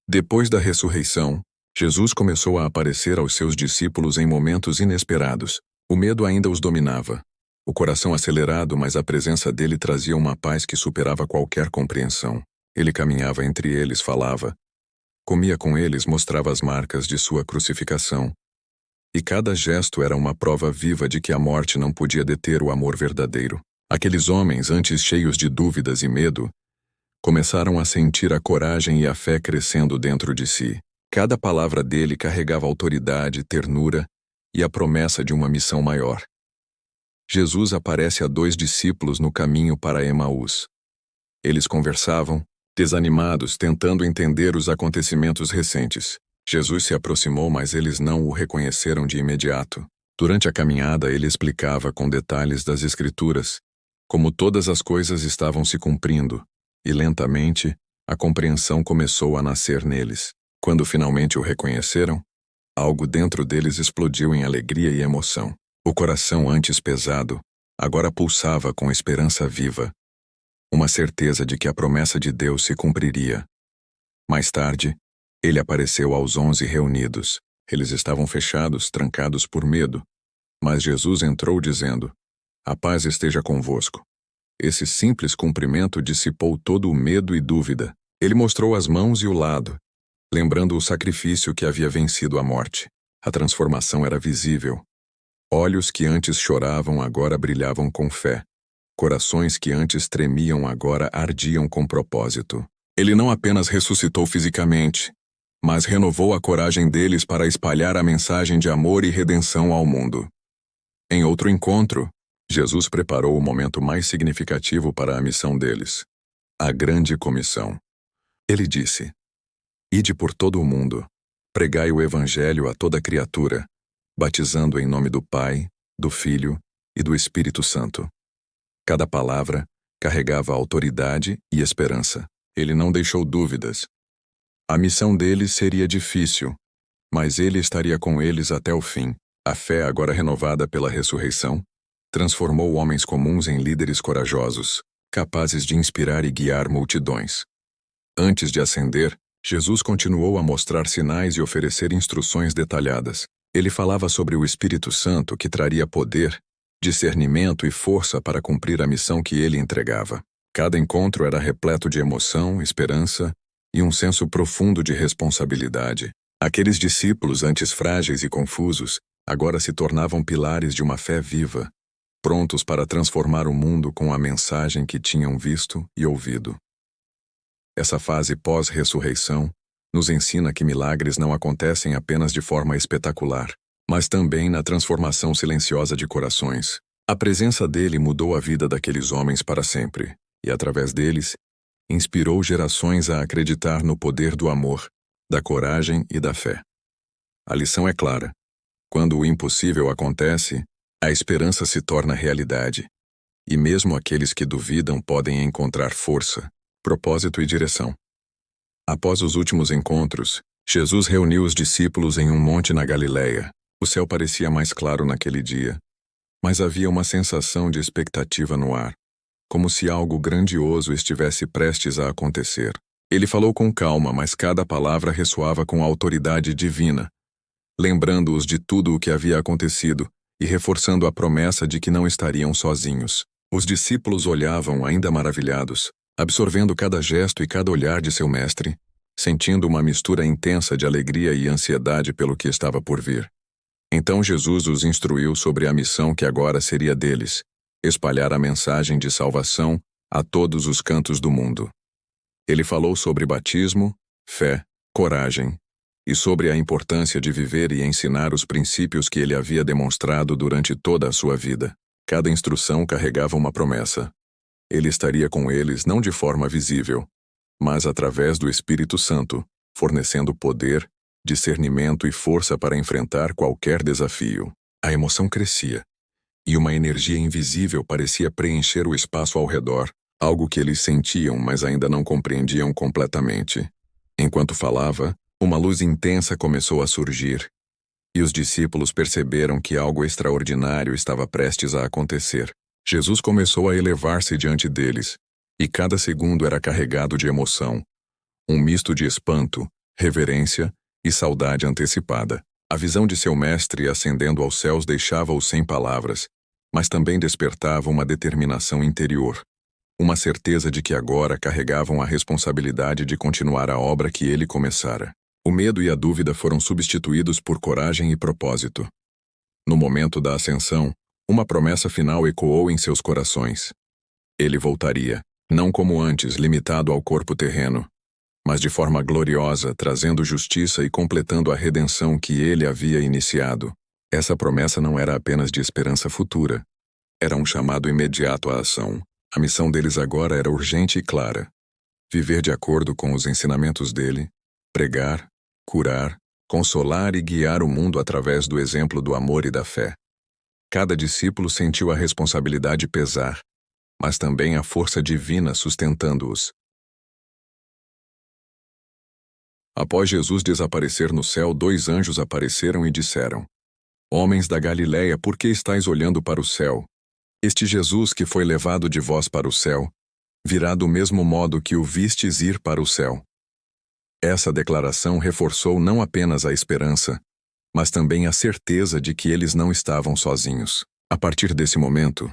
Depois da ressurreição, Jesus começou a aparecer aos seus discípulos em momentos inesperados. O medo ainda os dominava. O coração acelerado, mas a presença dele trazia uma paz que superava qualquer compreensão. Ele caminhava entre eles, falava, comia com eles, mostrava as marcas de sua crucificação. E cada gesto era uma prova viva de que a morte não podia deter o amor verdadeiro. Aqueles homens, antes cheios de dúvidas e medo, começaram a sentir a coragem e a fé crescendo dentro de si. Cada palavra dele carregava autoridade, ternura e a promessa de uma missão maior. Jesus aparece a 2 discípulos no caminho para Emaús. Eles conversavam, desanimados, tentando entender os acontecimentos recentes. Jesus se aproximou, mas eles não o reconheceram de imediato. Durante a caminhada, ele explicava com detalhes das Escrituras como todas as coisas estavam se cumprindo, e lentamente a compreensão começou a nascer neles. Quando finalmente o reconheceram, algo dentro deles explodiu em alegria e emoção. O coração, antes pesado, agora pulsava com esperança viva, uma certeza de que a promessa de Deus se cumpriria. Mais tarde, ele apareceu aos 11 reunidos. Eles estavam fechados, trancados por medo, mas Jesus entrou dizendo, "A paz esteja convosco." Esse simples cumprimento dissipou todo o medo e dúvida. Ele mostrou as mãos e o lado, lembrando o sacrifício que havia vencido a morte. A transformação era visível. Olhos que antes choravam agora brilhavam com fé. Corações que antes tremiam agora ardiam com propósito. Ele não apenas ressuscitou fisicamente, mas renovou a coragem deles para espalhar a mensagem de amor e redenção ao mundo. Em outro encontro, Jesus preparou o momento mais significativo para a missão deles, a grande comissão. Ele disse: Ide por todo o mundo, pregai o evangelho a toda criatura, batizando em nome do Pai, do Filho e do Espírito Santo. Cada palavra carregava autoridade e esperança. Ele não deixou dúvidas. A missão deles seria difícil, mas ele estaria com eles até o fim. A fé, agora renovada pela ressurreição, transformou homens comuns em líderes corajosos, capazes de inspirar e guiar multidões. Antes de ascender, Jesus continuou a mostrar sinais e oferecer instruções detalhadas. Ele falava sobre o Espírito Santo que traria poder, discernimento e força para cumprir a missão que ele entregava. Cada encontro era repleto de emoção, esperança e um senso profundo de responsabilidade. Aqueles discípulos, antes frágeis e confusos, agora se tornavam pilares de uma fé viva, prontos para transformar o mundo com a mensagem que tinham visto e ouvido. Essa fase pós-ressurreição nos ensina que milagres não acontecem apenas de forma espetacular, mas também na transformação silenciosa de corações. A presença dele mudou a vida daqueles homens para sempre, e através deles, inspirou gerações a acreditar no poder do amor, da coragem e da fé. A lição é clara. Quando o impossível acontece, a esperança se torna realidade, e mesmo aqueles que duvidam podem encontrar força, propósito e direção. Após os últimos encontros, Jesus reuniu os discípulos em um monte na Galileia. O céu parecia mais claro naquele dia, mas havia uma sensação de expectativa no ar, como se algo grandioso estivesse prestes a acontecer. Ele falou com calma, mas cada palavra ressoava com autoridade divina, lembrando-os de tudo o que havia acontecido e reforçando a promessa de que não estariam sozinhos. Os discípulos olhavam ainda maravilhados, absorvendo cada gesto e cada olhar de seu mestre, sentindo uma mistura intensa de alegria e ansiedade pelo que estava por vir. Então Jesus os instruiu sobre a missão que agora seria deles: espalhar a mensagem de salvação a todos os cantos do mundo. Ele falou sobre batismo, fé, coragem, e sobre a importância de viver e ensinar os princípios que ele havia demonstrado durante toda a sua vida. Cada instrução carregava uma promessa. Ele estaria com eles não de forma visível, mas através do Espírito Santo, fornecendo poder, discernimento e força para enfrentar qualquer desafio. A emoção crescia, e uma energia invisível parecia preencher o espaço ao redor, algo que eles sentiam, mas ainda não compreendiam completamente. Enquanto falava, uma luz intensa começou a surgir, e os discípulos perceberam que algo extraordinário estava prestes a acontecer. Jesus começou a elevar-se diante deles, e cada segundo era carregado de emoção, um misto de espanto, reverência e saudade antecipada. A visão de seu mestre ascendendo aos céus deixava-o sem palavras, mas também despertava uma determinação interior, uma certeza de que agora carregavam a responsabilidade de continuar a obra que ele começara. O medo e a dúvida foram substituídos por coragem e propósito. No momento da ascensão, uma promessa final ecoou em seus corações. Ele voltaria, não como antes, limitado ao corpo terreno, mas de forma gloriosa, trazendo justiça e completando a redenção que ele havia iniciado. Essa promessa não era apenas de esperança futura. Era um chamado imediato à ação. A missão deles agora era urgente e clara: viver de acordo com os ensinamentos dele, pregar, curar, consolar e guiar o mundo através do exemplo do amor e da fé. Cada discípulo sentiu a responsabilidade pesar, mas também a força divina sustentando-os. Após Jesus desaparecer no céu, 2 anjos apareceram e disseram: Homens da Galileia, por que estáis olhando para o céu? Este Jesus que foi levado de vós para o céu, virá do mesmo modo que o vistes ir para o céu. Essa declaração reforçou não apenas a esperança, mas também a certeza de que eles não estavam sozinhos. A partir desse momento,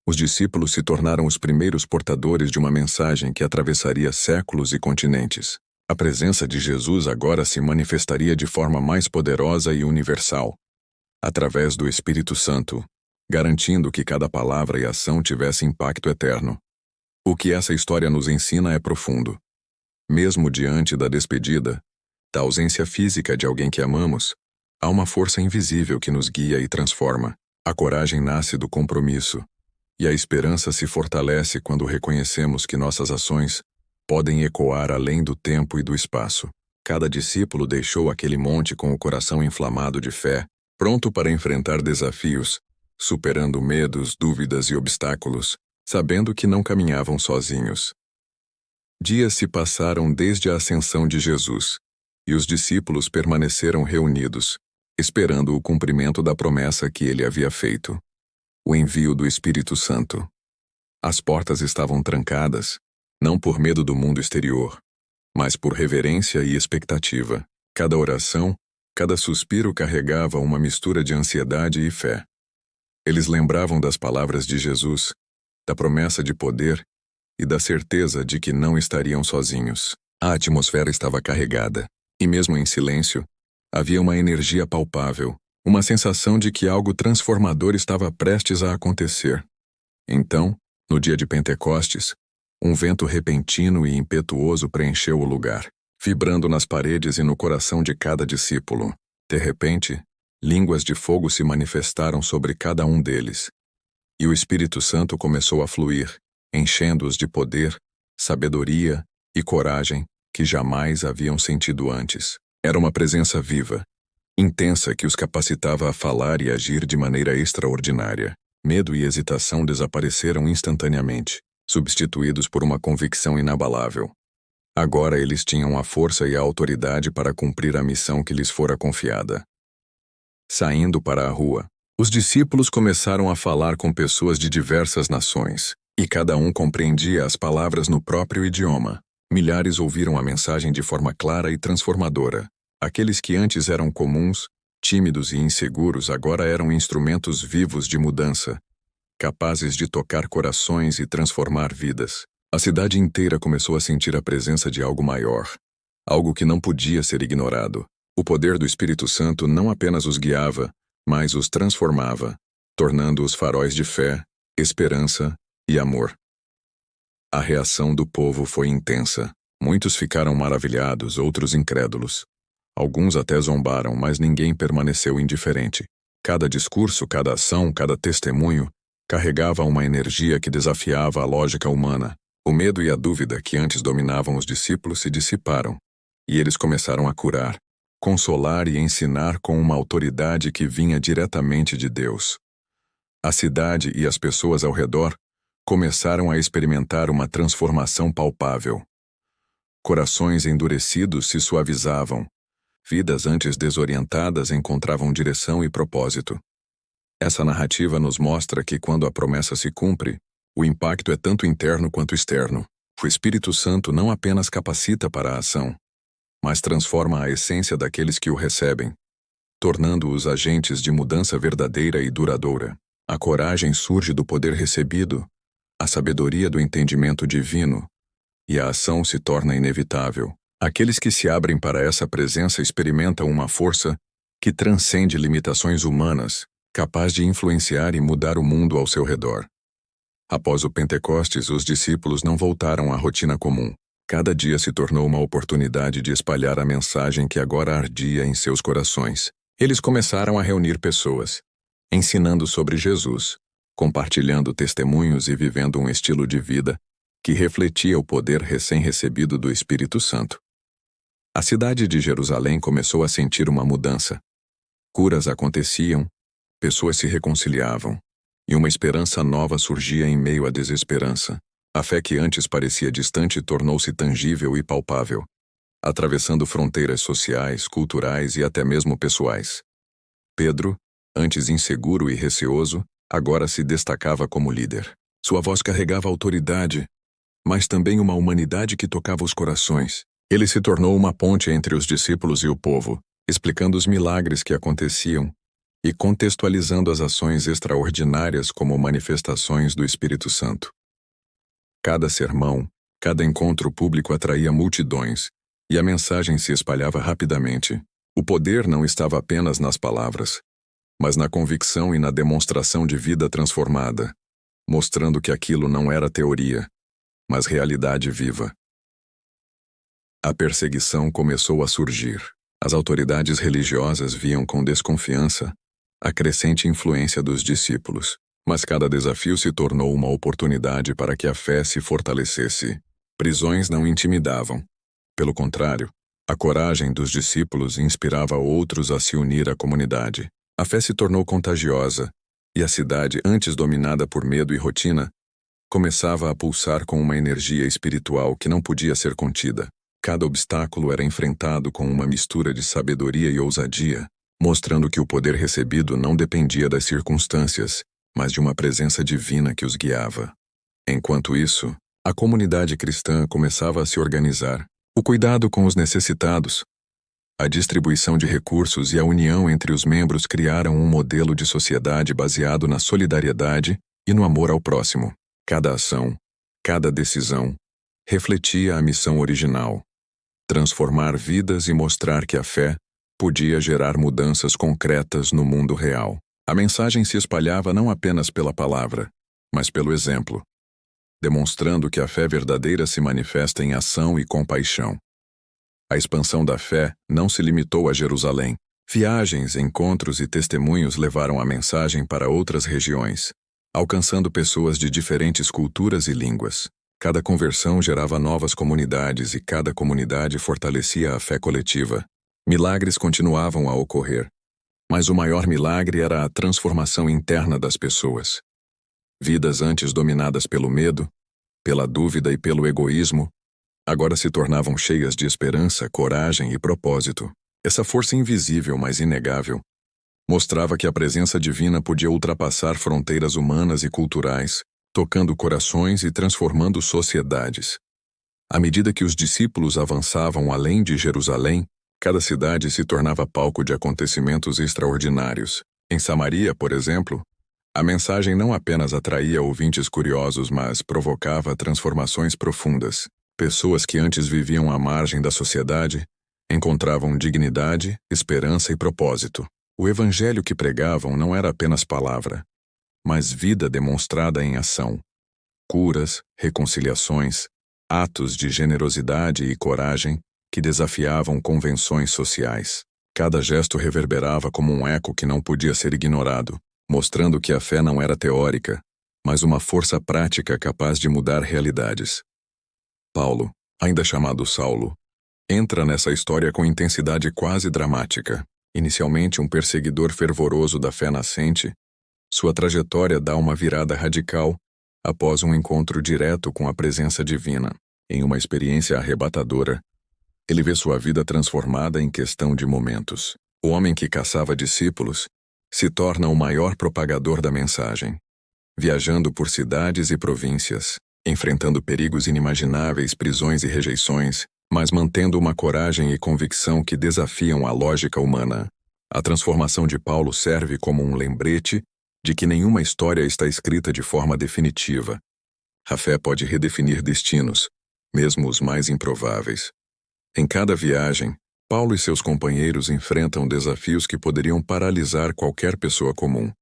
os discípulos se tornaram os primeiros portadores de uma mensagem que atravessaria séculos e continentes. A presença de Jesus agora se manifestaria de forma mais poderosa e universal, através do Espírito Santo, garantindo que cada palavra e ação tivesse impacto eterno. O que essa história nos ensina é profundo. Mesmo diante da despedida, da ausência física de alguém que amamos, há uma força invisível que nos guia e transforma. A coragem nasce do compromisso, e a esperança se fortalece quando reconhecemos que nossas ações podem ecoar além do tempo e do espaço. Cada discípulo deixou aquele monte com o coração inflamado de fé, pronto para enfrentar desafios, superando medos, dúvidas e obstáculos, sabendo que não caminhavam sozinhos. Dias se passaram desde a ascensão de Jesus, e os discípulos permaneceram reunidos, esperando o cumprimento da promessa que ele havia feito: o envio do Espírito Santo. As portas estavam trancadas, não por medo do mundo exterior, mas por reverência e expectativa. Cada oração, cada suspiro carregava uma mistura de ansiedade e fé. Eles lembravam das palavras de Jesus, da promessa de poder e da certeza de que não estariam sozinhos. A atmosfera estava carregada, e mesmo em silêncio, havia uma energia palpável, uma sensação de que algo transformador estava prestes a acontecer. Então, no dia de Pentecostes, um vento repentino e impetuoso preencheu o lugar, vibrando nas paredes e no coração de cada discípulo. De repente, línguas de fogo se manifestaram sobre cada um deles, e o Espírito Santo começou a fluir, enchendo-os de poder, sabedoria e coragem que jamais haviam sentido antes. Era uma presença viva, intensa, que os capacitava a falar e agir de maneira extraordinária. Medo e hesitação desapareceram instantaneamente, substituídos por uma convicção inabalável. Agora eles tinham a força e a autoridade para cumprir a missão que lhes fora confiada. Saindo para a rua, os discípulos começaram a falar com pessoas de diversas nações, e cada um compreendia as palavras no próprio idioma. Milhares ouviram a mensagem de forma clara e transformadora. Aqueles que antes eram comuns, tímidos e inseguros agora eram instrumentos vivos de mudança, capazes de tocar corações e transformar vidas. A cidade inteira começou a sentir a presença de algo maior, algo que não podia ser ignorado. O poder do Espírito Santo não apenas os guiava, mas os transformava, tornando-os faróis de fé, esperança e amor. A reação do povo foi intensa. Muitos ficaram maravilhados, outros incrédulos. Alguns até zombaram, mas ninguém permaneceu indiferente. Cada discurso, cada ação, cada testemunho carregava uma energia que desafiava a lógica humana. O medo e a dúvida que antes dominavam os discípulos se dissiparam, e eles começaram a curar, consolar e ensinar com uma autoridade que vinha diretamente de Deus. A cidade e as pessoas ao redor começaram a experimentar uma transformação palpável. Corações endurecidos se suavizavam, vidas antes desorientadas encontravam direção e propósito. Essa narrativa nos mostra que quando a promessa se cumpre, o impacto é tanto interno quanto externo. O Espírito Santo não apenas capacita para a ação, mas transforma a essência daqueles que o recebem, tornando-os agentes de mudança verdadeira e duradoura. A coragem surge do poder recebido, a sabedoria do entendimento divino, e a ação se torna inevitável. Aqueles que se abrem para essa presença experimentam uma força que transcende limitações humanas, capaz de influenciar e mudar o mundo ao seu redor. Após o Pentecostes, os discípulos não voltaram à rotina comum. Cada dia se tornou uma oportunidade de espalhar a mensagem que agora ardia em seus corações. Eles começaram a reunir pessoas, ensinando sobre Jesus, compartilhando testemunhos e vivendo um estilo de vida que refletia o poder recém-recebido do Espírito Santo. A cidade de Jerusalém começou a sentir uma mudança. Curas aconteciam, pessoas se reconciliavam, e uma esperança nova surgia em meio à desesperança. A fé que antes parecia distante tornou-se tangível e palpável, atravessando fronteiras sociais, culturais e até mesmo pessoais. Pedro, antes inseguro e receoso, agora se destacava como líder. Sua voz carregava autoridade, mas também uma humanidade que tocava os corações. Ele se tornou uma ponte entre os discípulos e o povo, explicando os milagres que aconteciam e contextualizando as ações extraordinárias como manifestações do Espírito Santo. Cada sermão, cada encontro público atraía multidões, e a mensagem se espalhava rapidamente. O poder não estava apenas nas palavras, mas na convicção e na demonstração de vida transformada, mostrando que aquilo não era teoria, mas realidade viva. A perseguição começou a surgir. As autoridades religiosas viam com desconfiança a crescente influência dos discípulos, mas cada desafio se tornou uma oportunidade para que a fé se fortalecesse. Prisões não intimidavam. Pelo contrário, a coragem dos discípulos inspirava outros a se unir à comunidade. A fé se tornou contagiosa, e a cidade, antes dominada por medo e rotina, começava a pulsar com uma energia espiritual que não podia ser contida. Cada obstáculo era enfrentado com uma mistura de sabedoria e ousadia, mostrando que o poder recebido não dependia das circunstâncias, mas de uma presença divina que os guiava. Enquanto isso, a comunidade cristã começava a se organizar. O cuidado com os necessitados, a distribuição de recursos e a união entre os membros criaram um modelo de sociedade baseado na solidariedade e no amor ao próximo. Cada ação, cada decisão, refletia a missão original: transformar vidas e mostrar que a fé podia gerar mudanças concretas no mundo real. A mensagem se espalhava não apenas pela palavra, mas pelo exemplo, demonstrando que a fé verdadeira se manifesta em ação e compaixão. A expansão da fé não se limitou a Jerusalém. Viagens, encontros e testemunhos levaram a mensagem para outras regiões, alcançando pessoas de diferentes culturas e línguas. Cada conversão gerava novas comunidades e cada comunidade fortalecia a fé coletiva. Milagres continuavam a ocorrer, mas o maior milagre era a transformação interna das pessoas. Vidas antes dominadas pelo medo, pela dúvida e pelo egoísmo, agora se tornavam cheias de esperança, coragem e propósito. Essa força invisível, mas inegável, mostrava que a presença divina podia ultrapassar fronteiras humanas e culturais, tocando corações e transformando sociedades. À medida que os discípulos avançavam além de Jerusalém, cada cidade se tornava palco de acontecimentos extraordinários. Em Samaria, por exemplo, a mensagem não apenas atraía ouvintes curiosos, mas provocava transformações profundas. Pessoas que antes viviam à margem da sociedade encontravam dignidade, esperança e propósito. O evangelho que pregavam não era apenas palavra, mas vida demonstrada em ação. Curas, reconciliações, atos de generosidade e coragem que desafiavam convenções sociais. Cada gesto reverberava como um eco que não podia ser ignorado, mostrando que a fé não era teórica, mas uma força prática capaz de mudar realidades. Paulo, ainda chamado Saulo, entra nessa história com intensidade quase dramática. Inicialmente um perseguidor fervoroso da fé nascente, sua trajetória dá uma virada radical após um encontro direto com a presença divina. Em uma experiência arrebatadora, ele vê sua vida transformada em questão de momentos. O homem que caçava discípulos se torna o maior propagador da mensagem, viajando por cidades e províncias, enfrentando perigos inimagináveis, prisões e rejeições, mas mantendo uma coragem e convicção que desafiam a lógica humana. A transformação de Paulo serve como um lembrete de que nenhuma história está escrita de forma definitiva. A fé pode redefinir destinos, mesmo os mais improváveis. Em cada viagem, Paulo e seus companheiros enfrentam desafios que poderiam paralisar qualquer pessoa comum.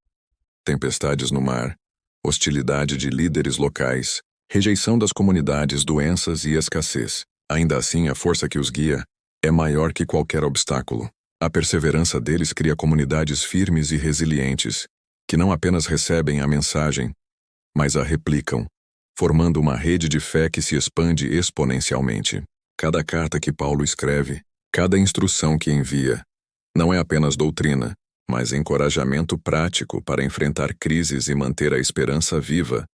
Tempestades no mar, hostilidade de líderes locais, rejeição das comunidades, doenças e escassez. Ainda assim, a força que os guia é maior que qualquer obstáculo. A perseverança deles cria comunidades firmes e resilientes, que não apenas recebem a mensagem, mas a replicam, formando uma rede de fé que se expande exponencialmente. Cada carta que Paulo escreve, cada instrução que envia, não é apenas doutrina, mas encorajamento prático para enfrentar crises e manter a esperança viva,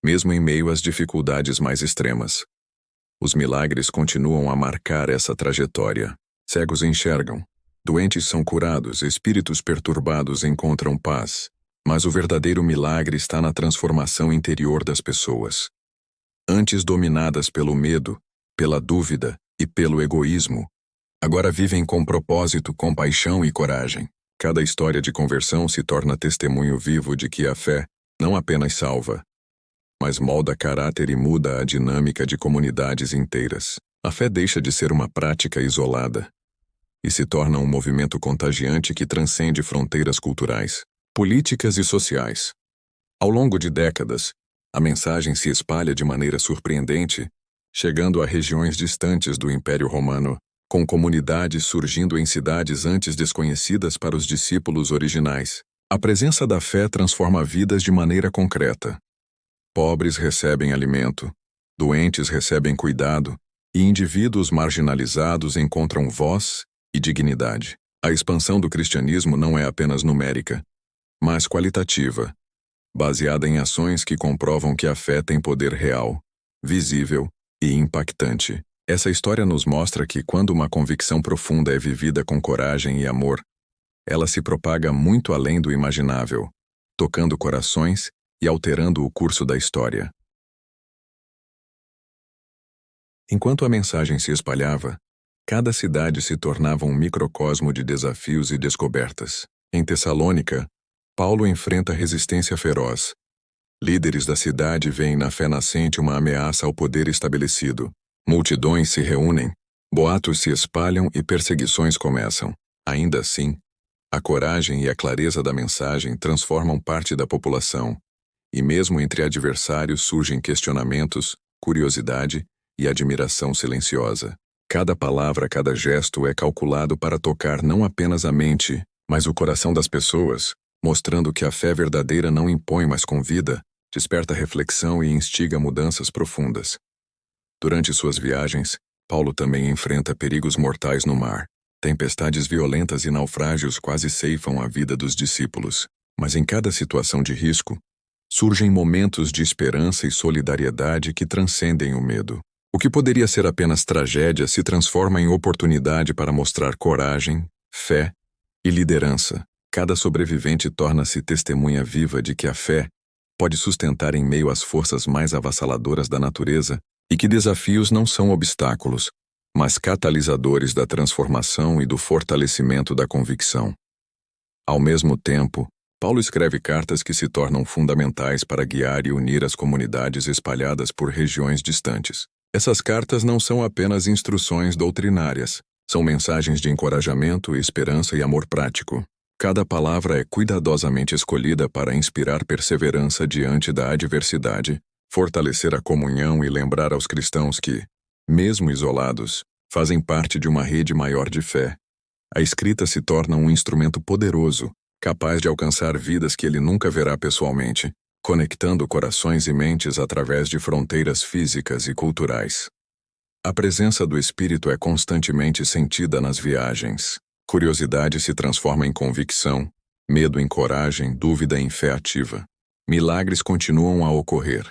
mesmo em meio às dificuldades mais extremas. Os milagres continuam a marcar essa trajetória. Cegos enxergam, doentes são curados, espíritos perturbados encontram paz. Mas o verdadeiro milagre está na transformação interior das pessoas. Antes dominadas pelo medo, pela dúvida e pelo egoísmo, agora vivem com propósito, compaixão e coragem. Cada história de conversão se torna testemunho vivo de que a fé não apenas salva, mas molda caráter e muda a dinâmica de comunidades inteiras. A fé deixa de ser uma prática isolada e se torna um movimento contagiante que transcende fronteiras culturais, políticas e sociais. Ao longo de décadas, a mensagem se espalha de maneira surpreendente, chegando a regiões distantes do Império Romano, com comunidades surgindo em cidades antes desconhecidas para os discípulos originais. A presença da fé transforma vidas de maneira concreta. Pobres recebem alimento, doentes recebem cuidado, e indivíduos marginalizados encontram voz e dignidade. A expansão do cristianismo não é apenas numérica, mas qualitativa, baseada em ações que comprovam que a fé tem poder real, visível e impactante. Essa história nos mostra que quando uma convicção profunda é vivida com coragem e amor, ela se propaga muito além do imaginável, tocando corações e alterando o curso da história. Enquanto a mensagem se espalhava, cada cidade se tornava um microcosmo de desafios e descobertas. Em Tessalônica, Paulo enfrenta resistência feroz. Líderes da cidade veem na fé nascente uma ameaça ao poder estabelecido. Multidões se reúnem, boatos se espalham e perseguições começam. Ainda assim, a coragem e a clareza da mensagem transformam parte da população, e mesmo entre adversários surgem questionamentos, curiosidade e admiração silenciosa. Cada palavra, cada gesto é calculado para tocar não apenas a mente, mas o coração das pessoas, mostrando que a fé verdadeira não impõe, mas convida, desperta reflexão e instiga mudanças profundas. Durante suas viagens, Paulo também enfrenta perigos mortais no mar. Tempestades violentas e naufrágios quase ceifam a vida dos discípulos. Mas em cada situação de risco, surgem momentos de esperança e solidariedade que transcendem o medo. O que poderia ser apenas tragédia se transforma em oportunidade para mostrar coragem, fé e liderança. Cada sobrevivente torna-se testemunha viva de que a fé pode sustentar em meio às forças mais avassaladoras da natureza e que desafios não são obstáculos, mas catalisadores da transformação e do fortalecimento da convicção. Ao mesmo tempo, Paulo escreve cartas que se tornam fundamentais para guiar e unir as comunidades espalhadas por regiões distantes. Essas cartas não são apenas instruções doutrinárias, são mensagens de encorajamento, esperança e amor prático. Cada palavra é cuidadosamente escolhida para inspirar perseverança diante da adversidade, fortalecer a comunhão e lembrar aos cristãos que, mesmo isolados, fazem parte de uma rede maior de fé. A escrita se torna um instrumento poderoso, capaz de alcançar vidas que ele nunca verá pessoalmente, conectando corações e mentes através de fronteiras físicas e culturais. A presença do Espírito é constantemente sentida nas viagens. Curiosidade se transforma em convicção, medo em coragem, dúvida em fé ativa. Milagres continuam a ocorrer.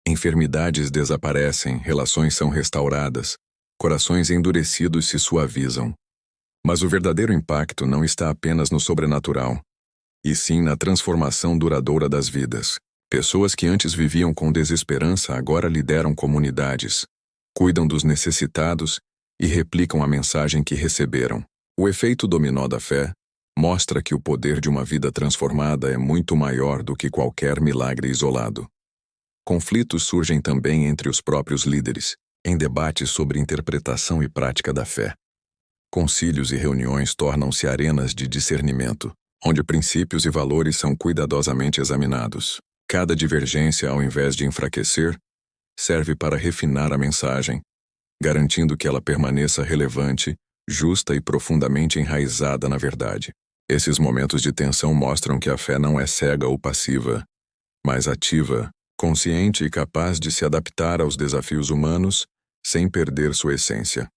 Enfermidades desaparecem, relações são restauradas, corações endurecidos se suavizam. Mas o verdadeiro impacto não está apenas no sobrenatural, e sim na transformação duradoura das vidas. Pessoas que antes viviam com desesperança agora lideram comunidades, cuidam dos necessitados e replicam a mensagem que receberam. O efeito dominó da fé mostra que o poder de uma vida transformada é muito maior do que qualquer milagre isolado. Conflitos surgem também entre os próprios líderes, em debates sobre interpretação e prática da fé. Concílios e reuniões tornam-se arenas de discernimento, onde princípios e valores são cuidadosamente examinados. Cada divergência, ao invés de enfraquecer, serve para refinar a mensagem, garantindo que ela permaneça relevante, justa e profundamente enraizada na verdade. Esses momentos de tensão mostram que a fé não é cega ou passiva, mas ativa, consciente e capaz de se adaptar aos desafios humanos sem perder sua essência.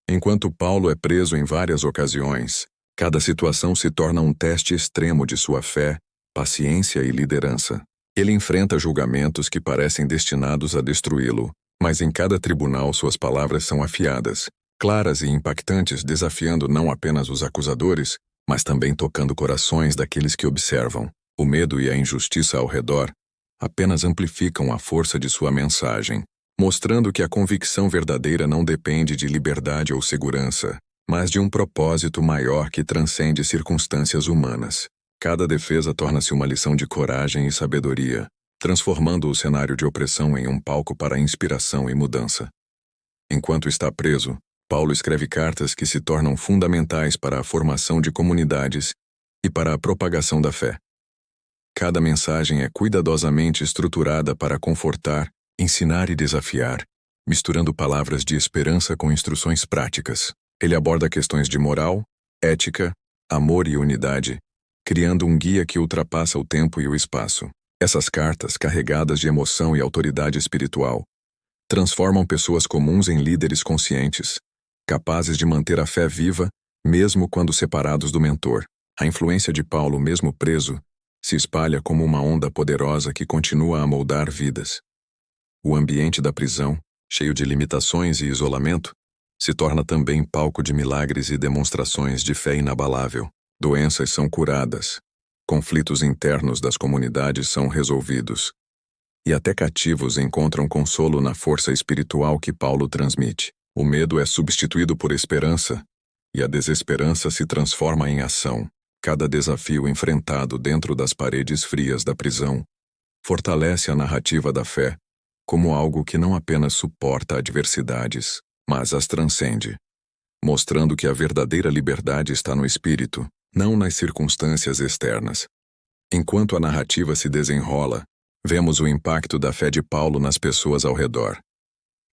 Enquanto Paulo é preso em várias ocasiões, cada situação se torna um teste extremo de sua fé, paciência e liderança. Ele enfrenta julgamentos que parecem destinados a destruí-lo, mas em cada tribunal suas palavras são afiadas, claras e impactantes, desafiando não apenas os acusadores, mas também tocando corações daqueles que observam. O medo e a injustiça ao redor apenas amplificam a força de sua mensagem, mostrando que a convicção verdadeira não depende de liberdade ou segurança, mas de um propósito maior que transcende circunstâncias humanas. Cada defesa torna-se uma lição de coragem e sabedoria, transformando o cenário de opressão em um palco para inspiração e mudança. Enquanto está preso, Paulo escreve cartas que se tornam fundamentais para a formação de comunidades e para a propagação da fé. Cada mensagem é cuidadosamente estruturada para confortar, ensinar e desafiar, misturando palavras de esperança com instruções práticas. Ele aborda questões de moral, ética, amor e unidade, criando um guia que ultrapassa o tempo e o espaço. Essas cartas, carregadas de emoção e autoridade espiritual, transformam pessoas comuns em líderes conscientes, capazes de manter a fé viva, mesmo quando separados do mentor. A influência de Paulo, mesmo preso, se espalha como uma onda poderosa que continua a moldar vidas. O ambiente da prisão, cheio de limitações e isolamento, se torna também palco de milagres e demonstrações de fé inabalável. Doenças são curadas, conflitos internos das comunidades são resolvidos, e até cativos encontram consolo na força espiritual que Paulo transmite. O medo é substituído por esperança, e a desesperança se transforma em ação. Cada desafio enfrentado dentro das paredes frias da prisão fortalece a narrativa da fé como algo que não apenas suporta adversidades, mas as transcende, mostrando que a verdadeira liberdade está no espírito, não nas circunstâncias externas. Enquanto a narrativa se desenrola, vemos o impacto da fé de Paulo nas pessoas ao redor.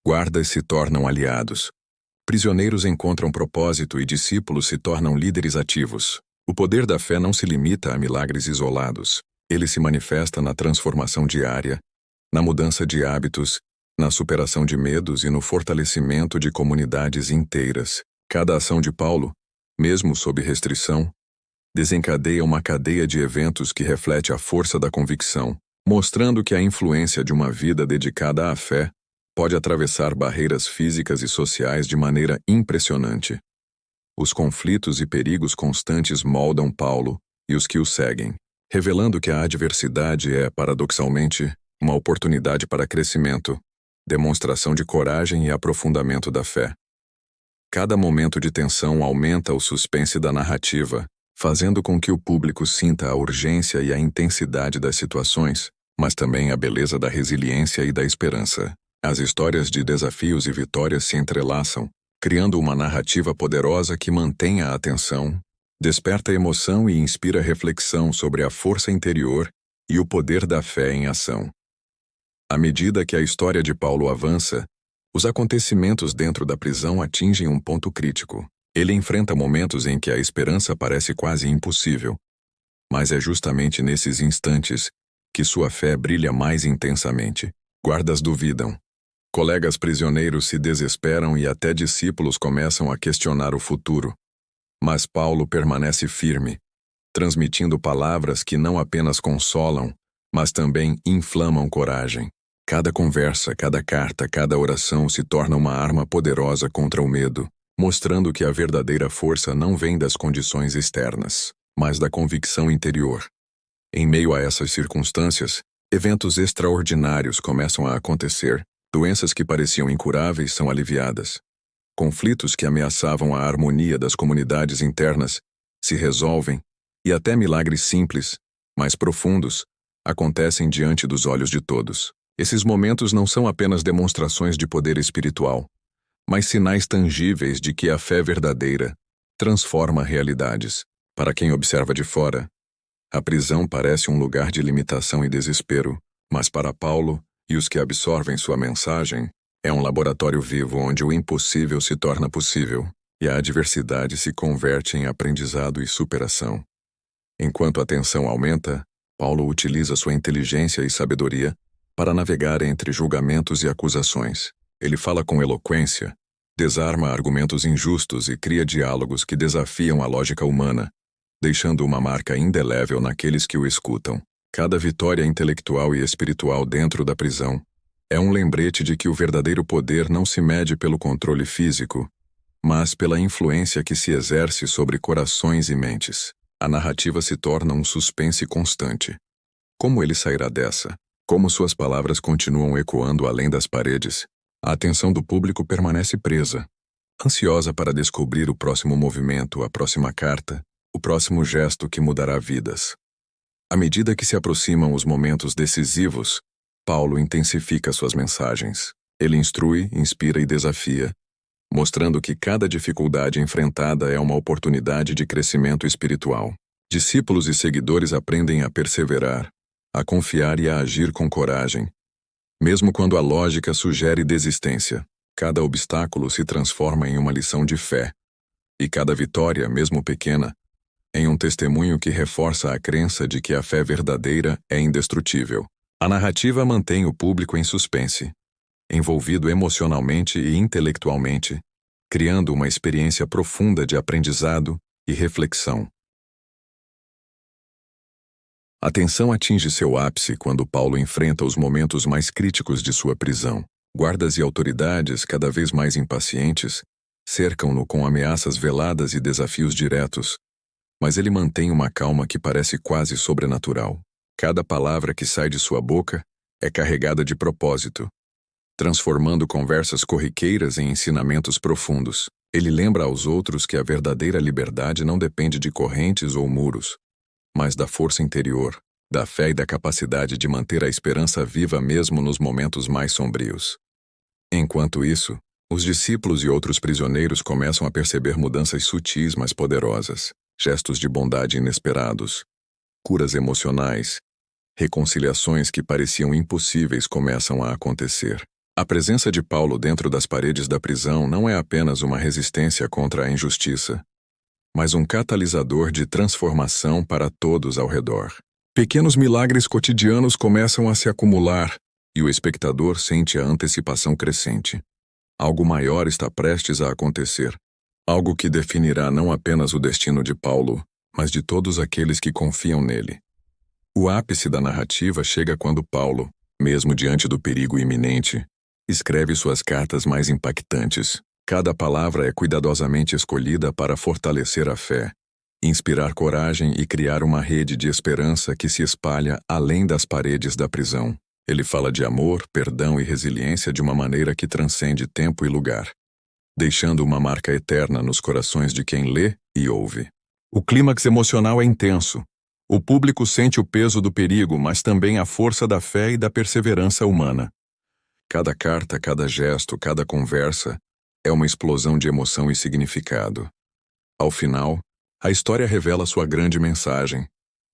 Guardas se tornam aliados, prisioneiros encontram propósito e discípulos se tornam líderes ativos. O poder da fé não se limita a milagres isolados. Ele se manifesta na transformação diária, na mudança de hábitos, na superação de medos e no fortalecimento de comunidades inteiras. Cada ação de Paulo, mesmo sob restrição, desencadeia uma cadeia de eventos que reflete a força da convicção, mostrando que a influência de uma vida dedicada à fé pode atravessar barreiras físicas e sociais de maneira impressionante. Os conflitos e perigos constantes moldam Paulo e os que o seguem, revelando que a adversidade é, paradoxalmente, uma oportunidade para crescimento, demonstração de coragem e aprofundamento da fé. Cada momento de tensão aumenta o suspense da narrativa, fazendo com que o público sinta a urgência e a intensidade das situações, mas também a beleza da resiliência e da esperança. As histórias de desafios e vitórias se entrelaçam, criando uma narrativa poderosa que mantém a atenção, desperta emoção e inspira reflexão sobre a força interior e o poder da fé em ação. À medida que a história de Paulo avança, os acontecimentos dentro da prisão atingem um ponto crítico. Ele enfrenta momentos em que a esperança parece quase impossível, mas é justamente nesses instantes que sua fé brilha mais intensamente. Guardas duvidam. Colegas prisioneiros se desesperam e até discípulos começam a questionar o futuro. Mas Paulo permanece firme, transmitindo palavras que não apenas consolam, mas também inflamam coragem. Cada conversa, cada carta, cada oração se torna uma arma poderosa contra o medo, mostrando que a verdadeira força não vem das condições externas, mas da convicção interior. Em meio a essas circunstâncias, eventos extraordinários começam a acontecer. Doenças que pareciam incuráveis são aliviadas. Conflitos que ameaçavam a harmonia das comunidades internas se resolvem, e até milagres simples, mas profundos, acontecem diante dos olhos de todos. Esses momentos não são apenas demonstrações de poder espiritual, mas sinais tangíveis de que a fé verdadeira transforma realidades. Para quem observa de fora, a prisão parece um lugar de limitação e desespero, mas para Paulo e os que absorvem sua mensagem, é um laboratório vivo onde o impossível se torna possível e a adversidade se converte em aprendizado e superação. Enquanto a tensão aumenta, Paulo utiliza sua inteligência e sabedoria para navegar entre julgamentos e acusações. Ele fala com eloquência, desarma argumentos injustos e cria diálogos que desafiam a lógica humana, deixando uma marca indelével naqueles que o escutam. Cada vitória intelectual e espiritual dentro da prisão é um lembrete de que o verdadeiro poder não se mede pelo controle físico, mas pela influência que se exerce sobre corações e mentes. A narrativa se torna um suspense constante. Como ele sairá dessa? Como suas palavras continuam ecoando além das paredes? A atenção do público permanece presa, ansiosa para descobrir o próximo movimento, a próxima carta, o próximo gesto que mudará vidas. À medida que se aproximam os momentos decisivos, Paulo intensifica suas mensagens. Ele instrui, inspira e desafia, mostrando que cada dificuldade enfrentada é uma oportunidade de crescimento espiritual. Discípulos e seguidores aprendem a perseverar, a confiar e a agir com coragem. Mesmo quando a lógica sugere desistência, cada obstáculo se transforma em uma lição de fé. E cada vitória, mesmo pequena, em um testemunho que reforça a crença de que a fé verdadeira é indestrutível. A narrativa mantém o público em suspense, envolvido emocionalmente e intelectualmente, criando uma experiência profunda de aprendizado e reflexão. A tensão atinge seu ápice quando Paulo enfrenta os momentos mais críticos de sua prisão. Guardas e autoridades, cada vez mais impacientes, cercam-no com ameaças veladas e desafios diretos, mas ele mantém uma calma que parece quase sobrenatural. Cada palavra que sai de sua boca é carregada de propósito, transformando conversas corriqueiras em ensinamentos profundos. Ele lembra aos outros que a verdadeira liberdade não depende de correntes ou muros, mas da força interior, da fé e da capacidade de manter a esperança viva mesmo nos momentos mais sombrios. Enquanto isso, os discípulos e outros prisioneiros começam a perceber mudanças sutis mas poderosas, gestos de bondade inesperados, curas emocionais, reconciliações que pareciam impossíveis começam a acontecer. A presença de Paulo dentro das paredes da prisão não é apenas uma resistência contra a injustiça, mas um catalisador de transformação para todos ao redor. Pequenos milagres cotidianos começam a se acumular e o espectador sente a antecipação crescente. Algo maior está prestes a acontecer, algo que definirá não apenas o destino de Paulo, mas de todos aqueles que confiam nele. O ápice da narrativa chega quando Paulo, mesmo diante do perigo iminente, escreve suas cartas mais impactantes. Cada palavra é cuidadosamente escolhida para fortalecer a fé, inspirar coragem e criar uma rede de esperança que se espalha além das paredes da prisão. Ele fala de amor, perdão e resiliência de uma maneira que transcende tempo e lugar, deixando uma marca eterna nos corações de quem lê e ouve. O clímax emocional é intenso. O público sente o peso do perigo, mas também a força da fé e da perseverança humana. Cada carta, cada gesto, cada conversa é uma explosão de emoção e significado. Ao final, a história revela sua grande mensagem,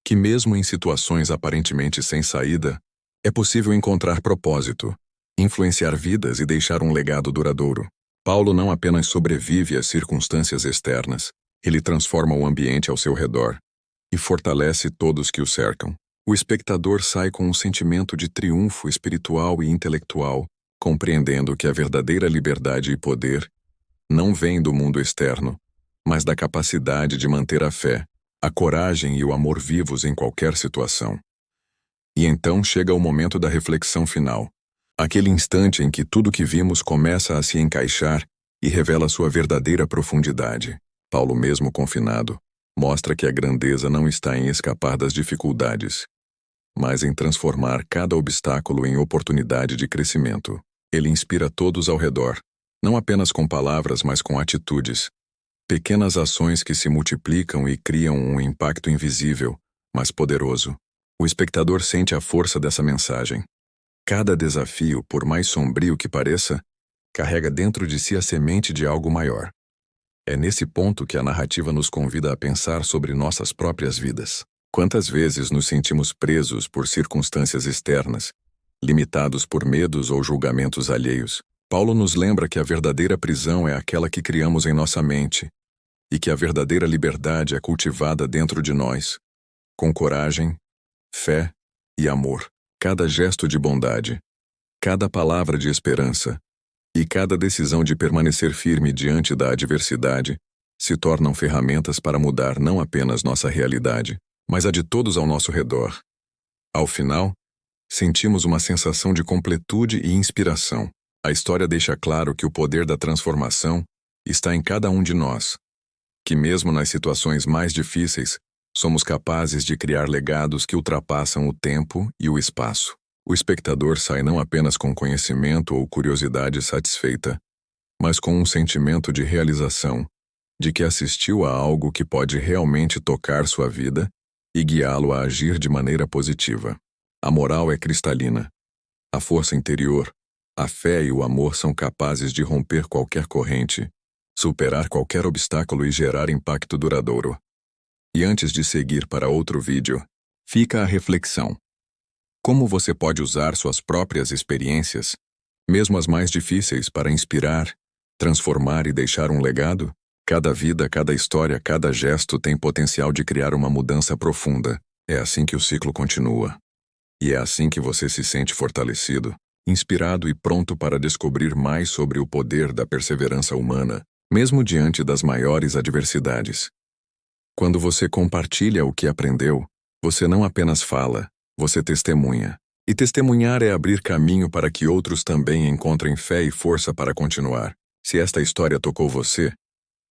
que mesmo em situações aparentemente sem saída, é possível encontrar propósito, influenciar vidas e deixar um legado duradouro. Paulo não apenas sobrevive às circunstâncias externas, ele transforma o ambiente ao seu redor e fortalece todos que o cercam. O espectador sai com um sentimento de triunfo espiritual e intelectual, compreendendo que a verdadeira liberdade e poder não vêm do mundo externo, mas da capacidade de manter a fé, a coragem e o amor vivos em qualquer situação. E então chega o momento da reflexão final, aquele instante em que tudo que vimos começa a se encaixar e revela sua verdadeira profundidade. Paulo, mesmo confinado, mostra que a grandeza não está em escapar das dificuldades, mas em transformar cada obstáculo em oportunidade de crescimento. Ele inspira todos ao redor, não apenas com palavras, mas com atitudes. Pequenas ações que se multiplicam e criam um impacto invisível, mas poderoso. O espectador sente a força dessa mensagem. Cada desafio, por mais sombrio que pareça, carrega dentro de si a semente de algo maior. É nesse ponto que a narrativa nos convida a pensar sobre nossas próprias vidas. Quantas vezes nos sentimos presos por circunstâncias externas, limitados por medos ou julgamentos alheios? Paulo nos lembra que a verdadeira prisão é aquela que criamos em nossa mente, e que a verdadeira liberdade é cultivada dentro de nós, com coragem, fé e amor. Cada gesto de bondade, cada palavra de esperança e cada decisão de permanecer firme diante da adversidade se tornam ferramentas para mudar não apenas nossa realidade, mas a de todos ao nosso redor. Ao final, sentimos uma sensação de completude e inspiração. A história deixa claro que o poder da transformação está em cada um de nós, que mesmo nas situações mais difíceis, somos capazes de criar legados que ultrapassam o tempo e o espaço. O espectador sai não apenas com conhecimento ou curiosidade satisfeita, mas com um sentimento de realização, de que assistiu a algo que pode realmente tocar sua vida e guiá-lo a agir de maneira positiva. A moral é cristalina. A força interior, A fé e o amor são capazes de romper qualquer corrente, superar qualquer obstáculo e gerar impacto duradouro. E antes de seguir para outro vídeo, fica a reflexão. Como você pode usar suas próprias experiências, mesmo as mais difíceis, para inspirar, transformar e deixar um legado? Cada vida, cada história, cada gesto tem potencial de criar uma mudança profunda. É assim que o ciclo continua. E é assim que você se sente fortalecido, inspirado e pronto para descobrir mais sobre o poder da perseverança humana, mesmo diante das maiores adversidades. Quando você compartilha o que aprendeu, você não apenas fala, você testemunha. E testemunhar é abrir caminho para que outros também encontrem fé e força para continuar. Se esta história tocou você,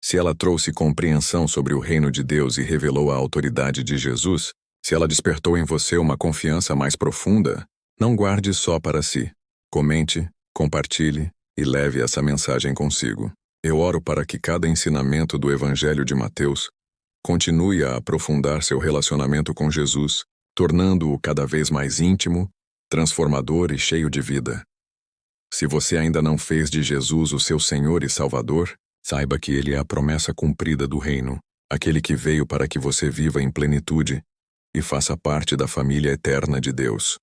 se ela trouxe compreensão sobre o reino de Deus e revelou a autoridade de Jesus, se ela despertou em você uma confiança mais profunda, não guarde só para si. Comente, compartilhe e leve essa mensagem consigo. Eu oro para que cada ensinamento do Evangelho de Mateus continue a aprofundar seu relacionamento com Jesus, tornando-o cada vez mais íntimo, transformador e cheio de vida. Se você ainda não fez de Jesus o seu Senhor e Salvador, saiba que Ele é a promessa cumprida do reino, aquele que veio para que você viva em plenitude e faça parte da família eterna de Deus.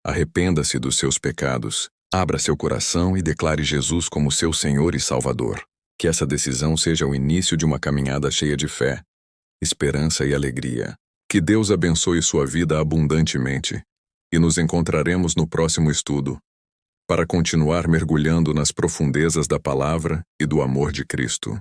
Arrependa-se dos seus pecados, abra seu coração e declare Jesus como seu Senhor e Salvador. Que essa decisão seja o início de uma caminhada cheia de fé, esperança e alegria. Que Deus abençoe sua vida abundantemente e nos encontraremos no próximo estudo, para continuar mergulhando nas profundezas da palavra e do amor de Cristo.